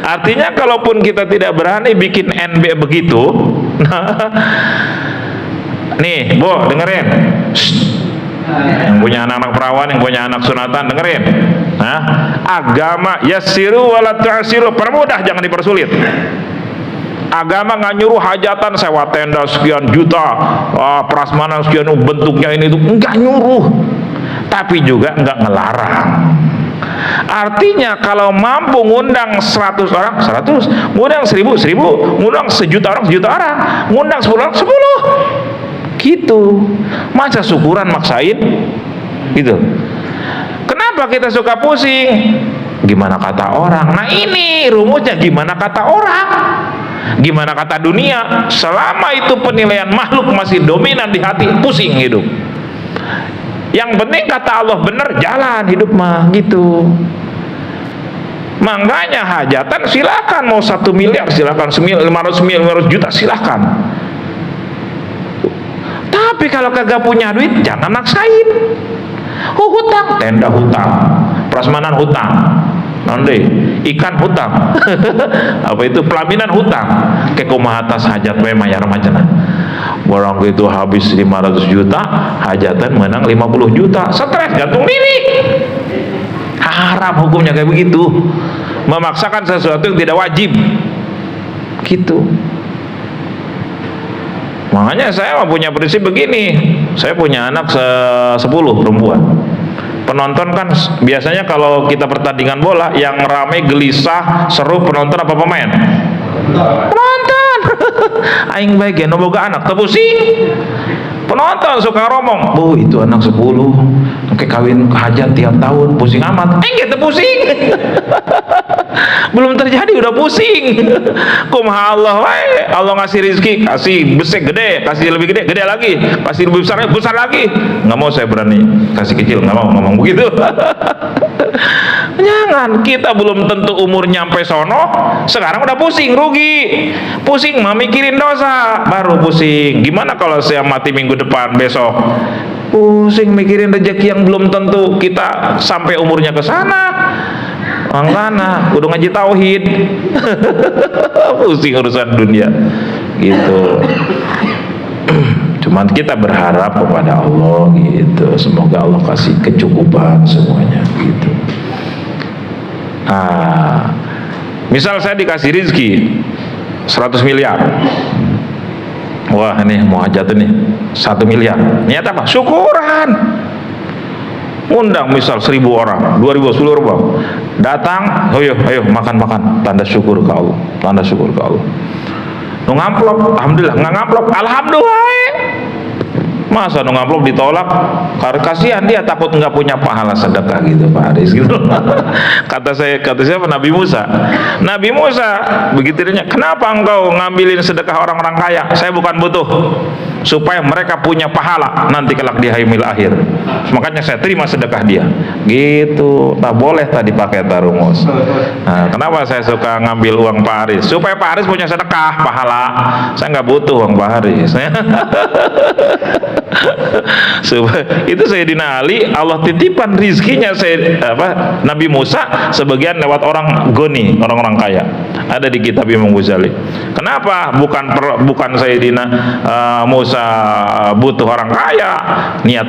Artinya kalaupun kita tidak berani bikin NB begitu, Nih, Bu, dengerin. Yang punya anak-anak perawan, yang punya anak sunatan, dengerin. Agama yassiru wala tu'siru, permudah jangan dipersulit. Agama nggak nyuruh hajatan sewa tenda sekian juta, prasmanan sekian bentuknya ini itu, nggak nyuruh. Tapi juga nggak ngelarang. Artinya kalau mampu ngundang 100 orang 100, ngundang 1000 1000, ngundang sejuta orang sejuta orang, ngundang 10 orang 10, gitu. Masa syukuran maksain gitu. Kenapa kita suka pusing? Gimana kata orang? Nah ini rumusnya, gimana kata orang, gimana kata dunia. Selama itu penilaian makhluk masih dominan di hati, pusing hidup. Yang penting kata Allah benar, jalan hidup mah gitu. Makanya hajatan silakan, mau 1 miliar silakan, 500 juta silakan. Tapi kalau kagak punya duit jangan maksain. Hutang, tenda hutang, prasmanan hutang, nanti ikan hutang, apa itu pelaminan hutang, ke kumaha atas hajat we mayar macana. Orang itu habis 500 juta, hajatan menang 50 juta, stres gantung diri. Haram hukumnya kayak begitu. Memaksakan sesuatu yang tidak wajib. Gitu. Makanya saya punya prinsip begini. Saya punya anak 10 perempuan. Penonton kan biasanya kalau kita pertandingan bola yang rame, gelisah, seru penonton apa pemain? Penonton. Aing baik ya boga anak teu pusing. Penonton suka ngomong, "Bu, itu anak 10 oke kawin hajat tiap tahun, pusing amat." Teu pusing. Belum terjadi udah pusing. Kumaha Allah wae, Allah ngasih rezeki, kasih besek gede, kasih lebih gede, gede lagi, kasih lebih besar, besar lagi. Nggak mau saya berani, kasih kecil nggak mau ngomong begitu. Jangan, kita belum tentu umur nyampe sono, sekarang udah pusing, rugi. Pusing mah mikirin dosa, baru pusing. Gimana kalau saya mati minggu depan, besok? Pusing mikirin rezeki yang belum tentu kita sampai umurnya ke sana. Mangkana kudu ngaji tauhid. Pusing urusan dunia gitu. Cuman kita berharap kepada Allah gitu, semoga Allah kasih kecukupan semuanya gitu. Misal saya dikasih rezeki 100 miliar, wah ini mau hajat nih 1 miliar, niat apa? Syukuran. Undang misal 1000 orang, 2000, 10 orang datang, ayo makan, tanda syukur ke Allah, tanda syukur ke Allah. Nu ngamplop, alhamdulillah, nggak ngamplop, alhamdulillah. Masa nu ngamplop ditolak? Karena kasihan dia, takut nggak punya pahala sedekah gitu Pak Aris gitu. kata siapa? Nabi Musa begitu dia, kenapa engkau ngambilin sedekah orang-orang kaya? Saya bukan butuh, supaya mereka punya pahala nanti kelak di yaumil akhir, makanya saya terima sedekah dia gitu. Tak boleh tadi pakai tarumus. Kenapa saya suka ngambil uang Pak Aris? Supaya Pak Aris punya sedekah pahala. Saya nggak butuh uang Pak Aris. Itu Sayyidina Ali, Allah titipkan rizkinya Nabi Musa sebagian lewat orang goni, orang-orang kaya. Ada di kitab Imam Ghazali. Kenapa? Bukan Sayyidina Musa butuh orang kaya, niat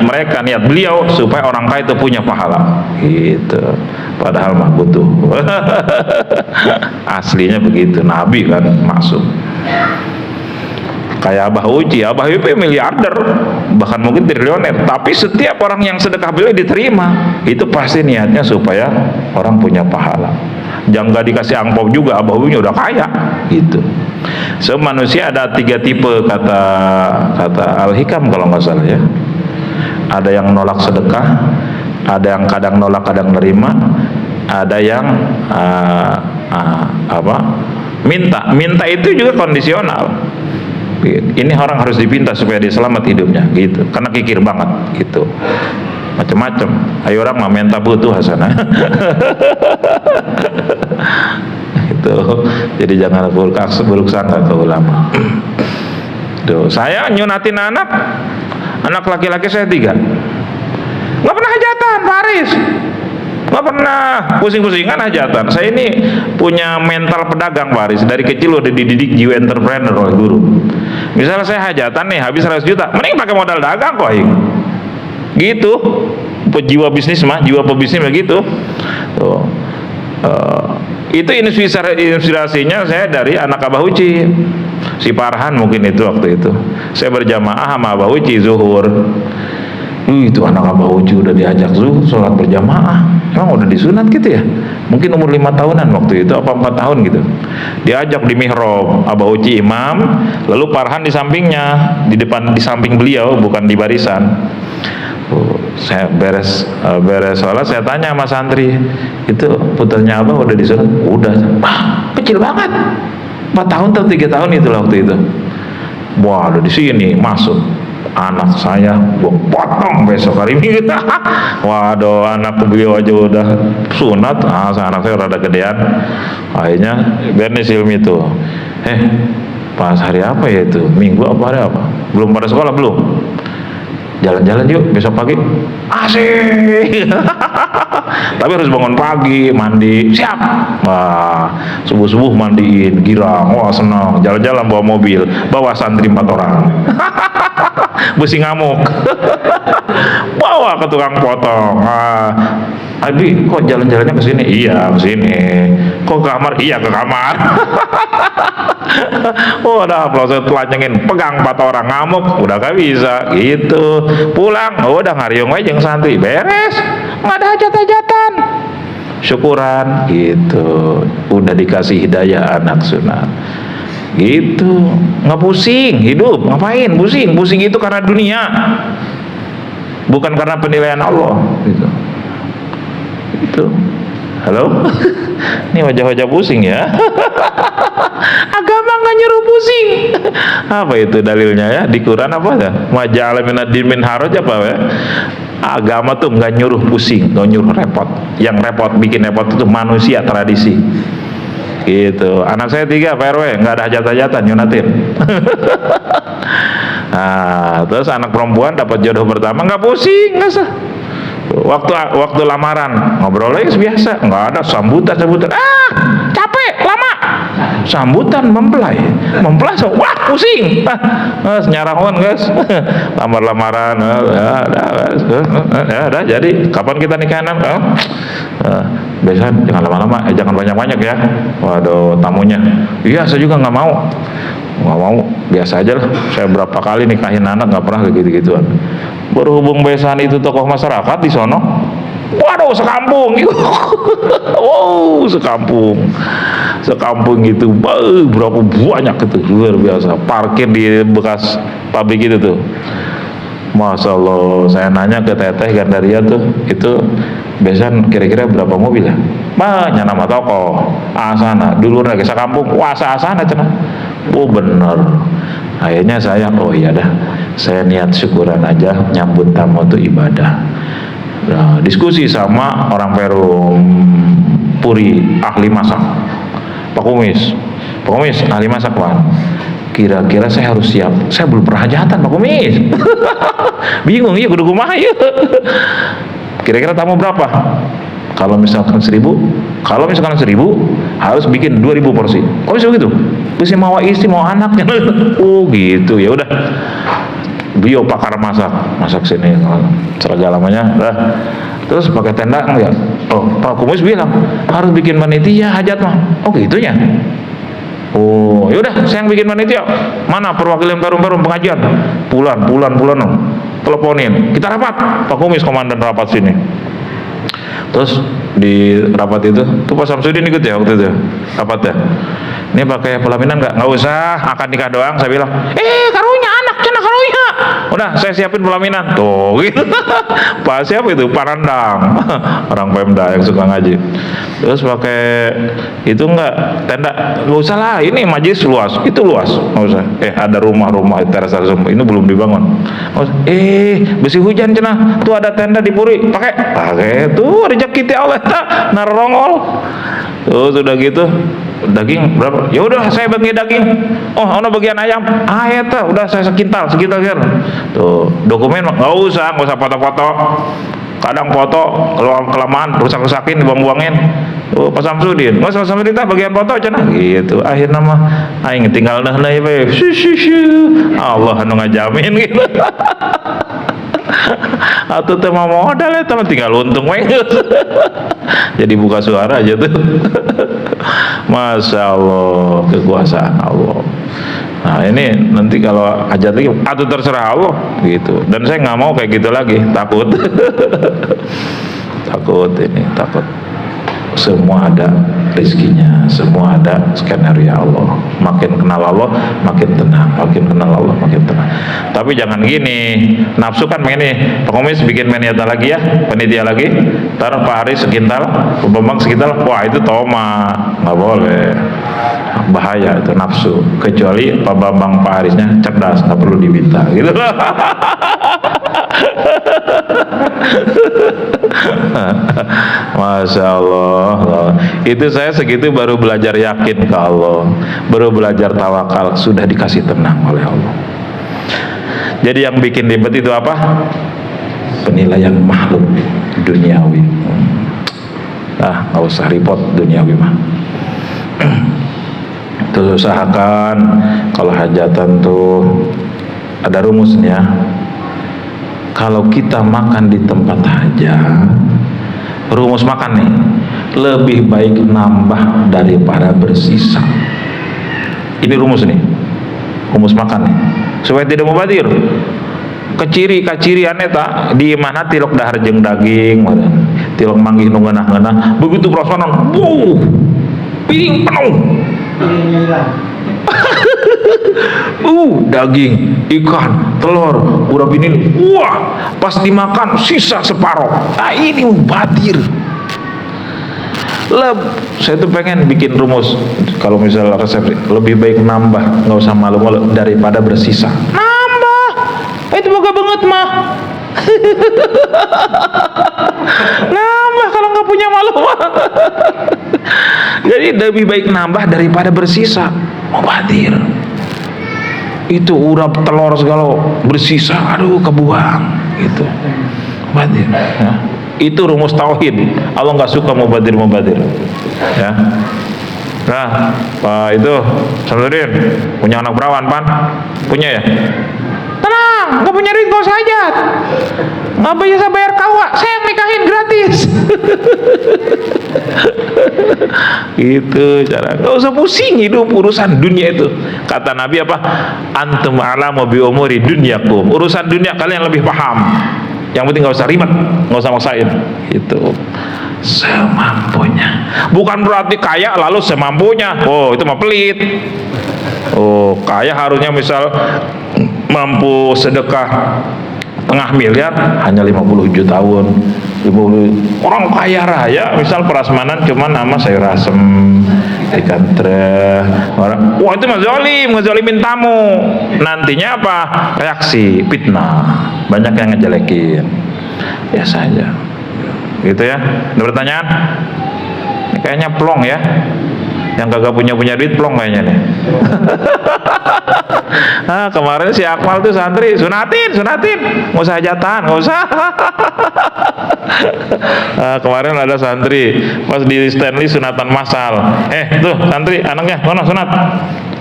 beliau supaya orang kaya itu punya pahala gitu. Padahal mah butuh. Aslinya begitu, Nabi kan maksud. Kayak Abah Uji miliarder, bahkan mungkin triliuner, tapi setiap orang yang sedekah beliau diterima. Itu pasti niatnya supaya orang punya pahala. Jangan nggak dikasih angpau juga, Abah Uji udah kaya gitu. Manusia ada 3 tipe kata Al-Hikam kalau nggak salah ya. Ada yang nolak sedekah, ada yang kadang nolak kadang nerima, ada yang minta itu juga kondisional. Ini orang harus dipinta supaya dia selamat hidupnya gitu, karena kikir banget gitu, macam-macam. Ayo orang mah minta butuh hasanah. Itu jadi jangan buruk sangka ke ulama. Tuh, saya nyunatin anak laki-laki saya 3, nggak pernah hajatan Paris, Nggak pernah pusing-pusingan hajatan. Saya ini punya mental pedagang, Pak Aris. Dari kecil udah dididik jiwa entrepreneur oleh guru. Misalnya saya hajatan nih habis 100 juta, mending pakai modal dagang kok. Gitu. Jiwa bisnis mah, jiwa pebisnis begitu. Tuh. Itu inspirasinya saya dari anak Abah Uci, si Farhan mungkin itu waktu itu. Saya berjamaah sama Abah Uci zuhur. Itu anak Abah Uci udah diajak zuhur sholat berjamaah. Emang udah disunat gitu ya? Mungkin umur 5 tahunan waktu itu, apa 4 tahun gitu. Diajak di mihrab, Abah Uci imam, lalu Farhan di sampingnya, di samping beliau, bukan di barisan. Saya beres sholat, saya tanya sama santri, itu puternya Abah udah disunat? Udah. Kecil banget, 4 tahun atau 3 tahun itu waktu itu. Wah, udah di sini masuk anak saya, gua potong besok hari Minggu. Waduh, anak beliau aja udah sunat. Anak saya rada gedean. Akhirnya Berni Silmi itu, pas hari apa ya itu? Minggu apa hari apa? Belum pada sekolah belum? Jalan-jalan yuk besok pagi. Asik. Tapi harus bangun pagi, mandi, siap. Wah, subuh-subuh mandiin, girang. Wah, senang. Jalan-jalan bawa mobil, bawa santri 4 orang. Besi ngamuk. Bawa ke tukang potong. Abi, kok jalan-jalannya ke sini? Iya, ke sini. Kok ke kamar? Iya, ke kamar. Udah proses telanjangin, pegang 4 orang ngamuk, udah gak bisa gitu. Pulang, udah ngariung aja yang santri, beres, nggak ada hajat-hajatan, syukuran gitu. Udah dikasih hidayah anak sunat gitu, nggak pusing hidup. Ngapain pusing itu karena dunia, bukan karena penilaian Allah gitu. Itu halo. Ini wajah-wajah pusing ya. Agama nggak nyuruh pusing. Apa itu dalilnya ya? Di Quran apa ya? Maja'ala minad-din min haraj apa ya? Agama tuh nggak nyuruh pusing, nggak nyuruh repot. Yang repot, bikin repot itu manusia, tradisi. Gitu. Anak saya 3 Pak RW, nggak ada hajat-hajatan, nyunatin. Nah, terus anak perempuan dapat jodoh pertama nggak pusing, nggak sah. Waktu lamaran ngobrolnya biasa, nggak ada sambutan. Capek lama sambutan, mempelai wah pusing. Nyarahon guys. Lamaran ya udah jadi kapan kita nikahan? Biasa jangan lama-lama, jangan banyak-banyak ya. Waduh, tamunya. Iya, saya juga nggak mau, biasa aja lah. Saya berapa kali nikahin anak nggak pernah kayak gitu-gituan. Berhubung besan itu tokoh masyarakat di sono, waduh sekampung gitu. Wow, sekampung itu berapa banyak itu, luar biasa. Parkir di bekas pabrik gitu tuh, Masya Allah. Saya nanya ke Teteh Gandaria tuh, itu besan kira-kira berapa mobil ya? Banyak nama tokoh. Asana dulu lagi sekampung, wasa asana cenah. Oh bener. Akhirnya saya, oh iya dah, saya niat syukuran aja, nyambut tamu itu ibadah. Nah, diskusi sama orang Perum Puri, ahli masak, Pak Kumis ahli masak, Wan. Kira-kira saya harus siap, saya belum pernah hajatan Pak Kumis. Bingung ya, kudu kumaha ya. Kira-kira tamu berapa? Kalau misalkan 1000 harus bikin 2000 porsi. Kok bisa begitu? Bisa mau istri, mau anaknya. Oh gitu, ya udah. Beliau pakar masak sini segala-galanya. Terus pakai tenda enggak? Oh, Pak Kumis bilang harus bikin panitia hajat mah. Oh gitunya. Oh, yaudah, saya yang bikin panitia. Mana perwakilan Perum pengajian? Bulan. Teleponin. Kita rapat. Pak Kumis komandan rapat sini. Terus di rapat itu tuh Pak Samsudin ikut ya waktu itu rapat ya. Ini pakai pelaminan nggak usah, akan nikah doang. Saya bilang karunya anak cina karunya. Udah saya siapin pelaminan tuh gitu. Pak siapa itu? Pak Randang. Orang Pemda yang suka ngaji. Terus pakai itu enggak tenda, nggak usah lah, ini majlis luas, itu luas, nggak usah. Ada rumah teras ini belum dibangun. Besi hujan cenah, tuh ada tenda di Puri, pakai tuh rezeki ti Allah tak narongol. Tuh sudah gitu daging berapa? Ya udah saya bagi daging. Oh, ono bagian ayam. Eta udah saya sekintal. Tuh dokumen nggak usah foto-foto. kadang foto kelamaan rusak-rusakin, dibuang-buangin. Oh, Pak Samsudin, Mas Samsudin tah bagian foto cenah gitu. Akhirnya mah aing tinggal dah deui we. Allah anu ngajamin gitu. Atuh teh mah modal eta mah tinggal untung we. Jadi buka suara aja tuh. Masya Allah, kekuasaan Allah. Nah ini nanti kalau hajat lagi, atau terserah Allah gitu. Dan saya nggak mau kayak gitu lagi, takut. takut. Semua ada rezekinya, semua ada skenario Allah. Makin kenal Allah, makin tenang. Makin kenal Allah, makin tenang. Tapi jangan gini, nafsu kan pengen nih, pengomis bikin meniata lagi ya, penitia lagi. Ntar Pak Haris sekintal, Pak Bambang sekintal, wah itu toma, nggak boleh. Bahaya itu nafsu. Kecuali Pak Bambang Pak Harisnya cerdas, nggak perlu diminta gitu. Masya Allah. Itu saya segitu baru belajar yakin ke Allah, baru belajar tawakal, sudah dikasih tenang oleh Allah. Jadi yang bikin ribet itu apa? Penilaian makhluk duniawi. Nggak usah repot duniawi mah. Terus usahakan kalau hajatan tuh ada rumusnya. Kalau kita makan di tempat hajat, rumus makan nih, lebih baik nambah daripada bersisa. Ini rumus nih, rumus makan nih, supaya tidak mubazir. Kaciri aneta di mana tilok dahar jeung daging, tilok manggih nu ngeunah-ngeunah, begitu prosonon, piring penuh. Daging, ikan, telur, udah binin, pas dimakan sisa separoh. Ini mubazir. Saya tuh pengen bikin rumus, kalau misalnya resep, lebih baik nambah, nggak usah malu-malu daripada bersisa. Nambah, itu boga banget mah. Nambah kalau nggak punya malu mah. Jadi lebih baik nambah daripada bersisa. Mubazir. Itu urap telur segala bersisa, aduh kebuang gitu. Mubazir. Ya. Itu rumus tauhid. Allah nggak suka mubazir ya. Nah, Pak itu Samsudin punya anak perawan pan? Punya ya? Tenang, nggak punya duit nggak usah hajat, nggak bisa bayar KUA, saya yang nikahin gratis. Gitu cara, nggak usah pusing hidup urusan dunia itu. Kata Nabi apa? Antum a'lamu bi umuri dunyakum. Urusan dunia kalian lebih paham. Yang penting nggak usah ribet, nggak usah maksain. Itu semampunya. Bukan berarti kaya lalu semampunya. Oh itu mah pelit. Oh kaya harusnya misal mampu sedekah setengah miliar hanya 50 jutaan. 50 orang kaya raya misal prasmanan cuma nama sayur asem, ikan treh, orang wah itu mah zalim, ngezalimin tamu. Nantinya apa? Reaksi fitnah, banyak yang ngejelekin. Biasa aja gitu ya. Ada pertanyaan? Ini kayaknya plong ya, yang kagak punya duit plong kayaknya nih. Kemarin si Akmal tuh santri sunatin nggak usah hajatan, nggak usah. Kemarin ada santri pas di Stanley sunatan massal, tuh santri anaknya mana sunat,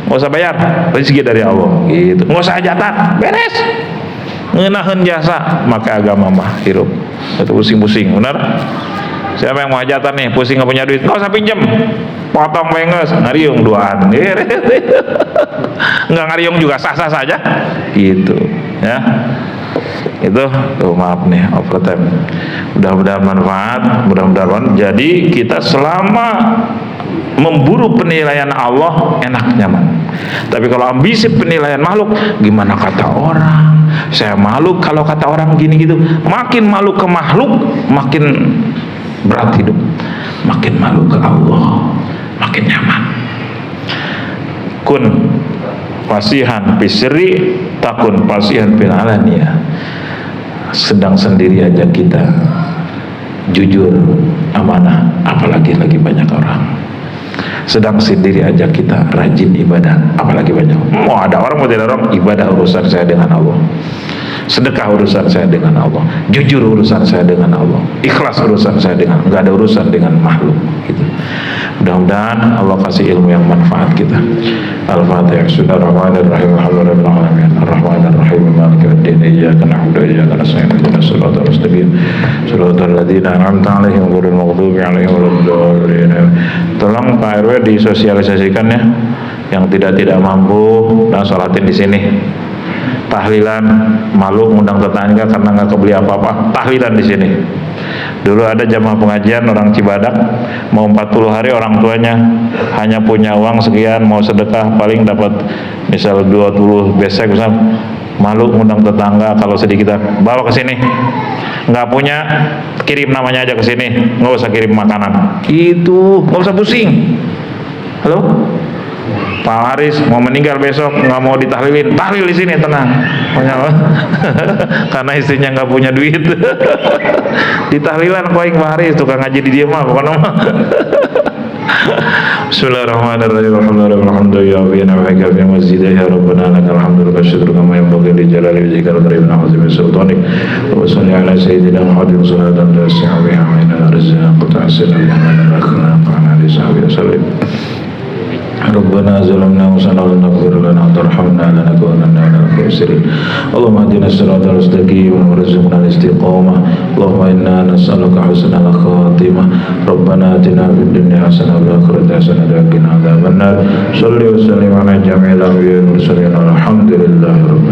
nggak usah bayar, rezeki dari Allah gitu, nggak usah hajatan, beres, ngeunaheun jasa, maka agama mah hirup itu pusing-pusing, benar. Siapa yang mau hajatan nih, pusing nggak punya duit, nggak usah pinjem, potong benges, ngariung duaan, nggak ngariung juga sah-sah saja, gitu, ya. Itu maaf nih overtime. Mudah-mudahan manfaat, mudah-mudahan. Jadi kita selama memburu penilaian Allah enak nyaman. Tapi kalau ambisi penilaian makhluk, gimana kata orang? Saya malu kalau kata orang gini gitu. Makin malu ke makhluk, makin berat hidup. Makin malu ke Allah, makin nyaman. Kun fasihan bisri, takun fasihan bil alaniyah. Sedang sendiri aja kita jujur, amanah, apalagi lagi banyak orang. Sedang sendiri aja kita rajin ibadah, apalagi banyak. Mau ada orang mau tidak orang, ibadah urusan saya dengan Allah. Sedekah urusan saya dengan Allah, jujur urusan saya dengan Allah, ikhlas urusan saya dengan, nggak ada urusan dengan makhluk gitu. Mudah-mudahan Allah kasih ilmu yang manfaat kita. Al-Fatihah. Bismillahirrahmanirrahim. Alhamdulillahil alamin. Arrahmanir rahim. Maliki yaumiddin. Iyyaka na'budu wa iyyaka nasta'in. Ihdinas siratal mustaqim. Shiratal ladzina an'amta 'alaihim ghairil maghdubi 'alaihim waladdallin. Tolong Pak RW disosialisasikan ya, yang tidak mampu, nah sholatin di sini. Tahlilan, malu ngundang tetangga karena nggak kebeli apa-apa, tahlilan di sini. Dulu ada jamaah pengajian orang Cibadak, mau 40 hari orang tuanya hanya punya uang sekian, mau sedekah paling dapat misal 20 besek, misal malu ngundang tetangga, kalau sedikit bawa ke sini. Nggak punya, kirim namanya aja ke sini, nggak usah kirim makanan. Itu nggak usah pusing. Halo? Pak Haris mau meninggal besok, nggak mau ditahlilin, tahlil di sini, tenang. Karena istrinya nggak punya duit. Ditahlilan koing Pak Haris, tukang ngaji di dia mah pokoknya mah. Bismillahirrahmanirrahim. Alhamdulillah ya rabbana lakal hamdu wa syukru kama yanbaghi li jalali wajhika wa karim azimi sultanik. Wa salli ala sayyidina Muhammadin sallallahu alaihi wa sallam ta'asila lana akhlaq ala lisani salim. ربنا ظلمنا أنفسنا وإن لم تغفر لنا وترحمنا لنكونن من الخاسرين اللهم اهدنا الصراط المستقيم وارزقنا الاستقامة اللهم إنا نسألك حسن الخاتمة ربنا آتنا في الدنيا حسنة وفي الآخرة حسنة وقنا عذاب النار صل وسلم على جميع الأنبياء والمرسلين والحمد لله رب العالمين.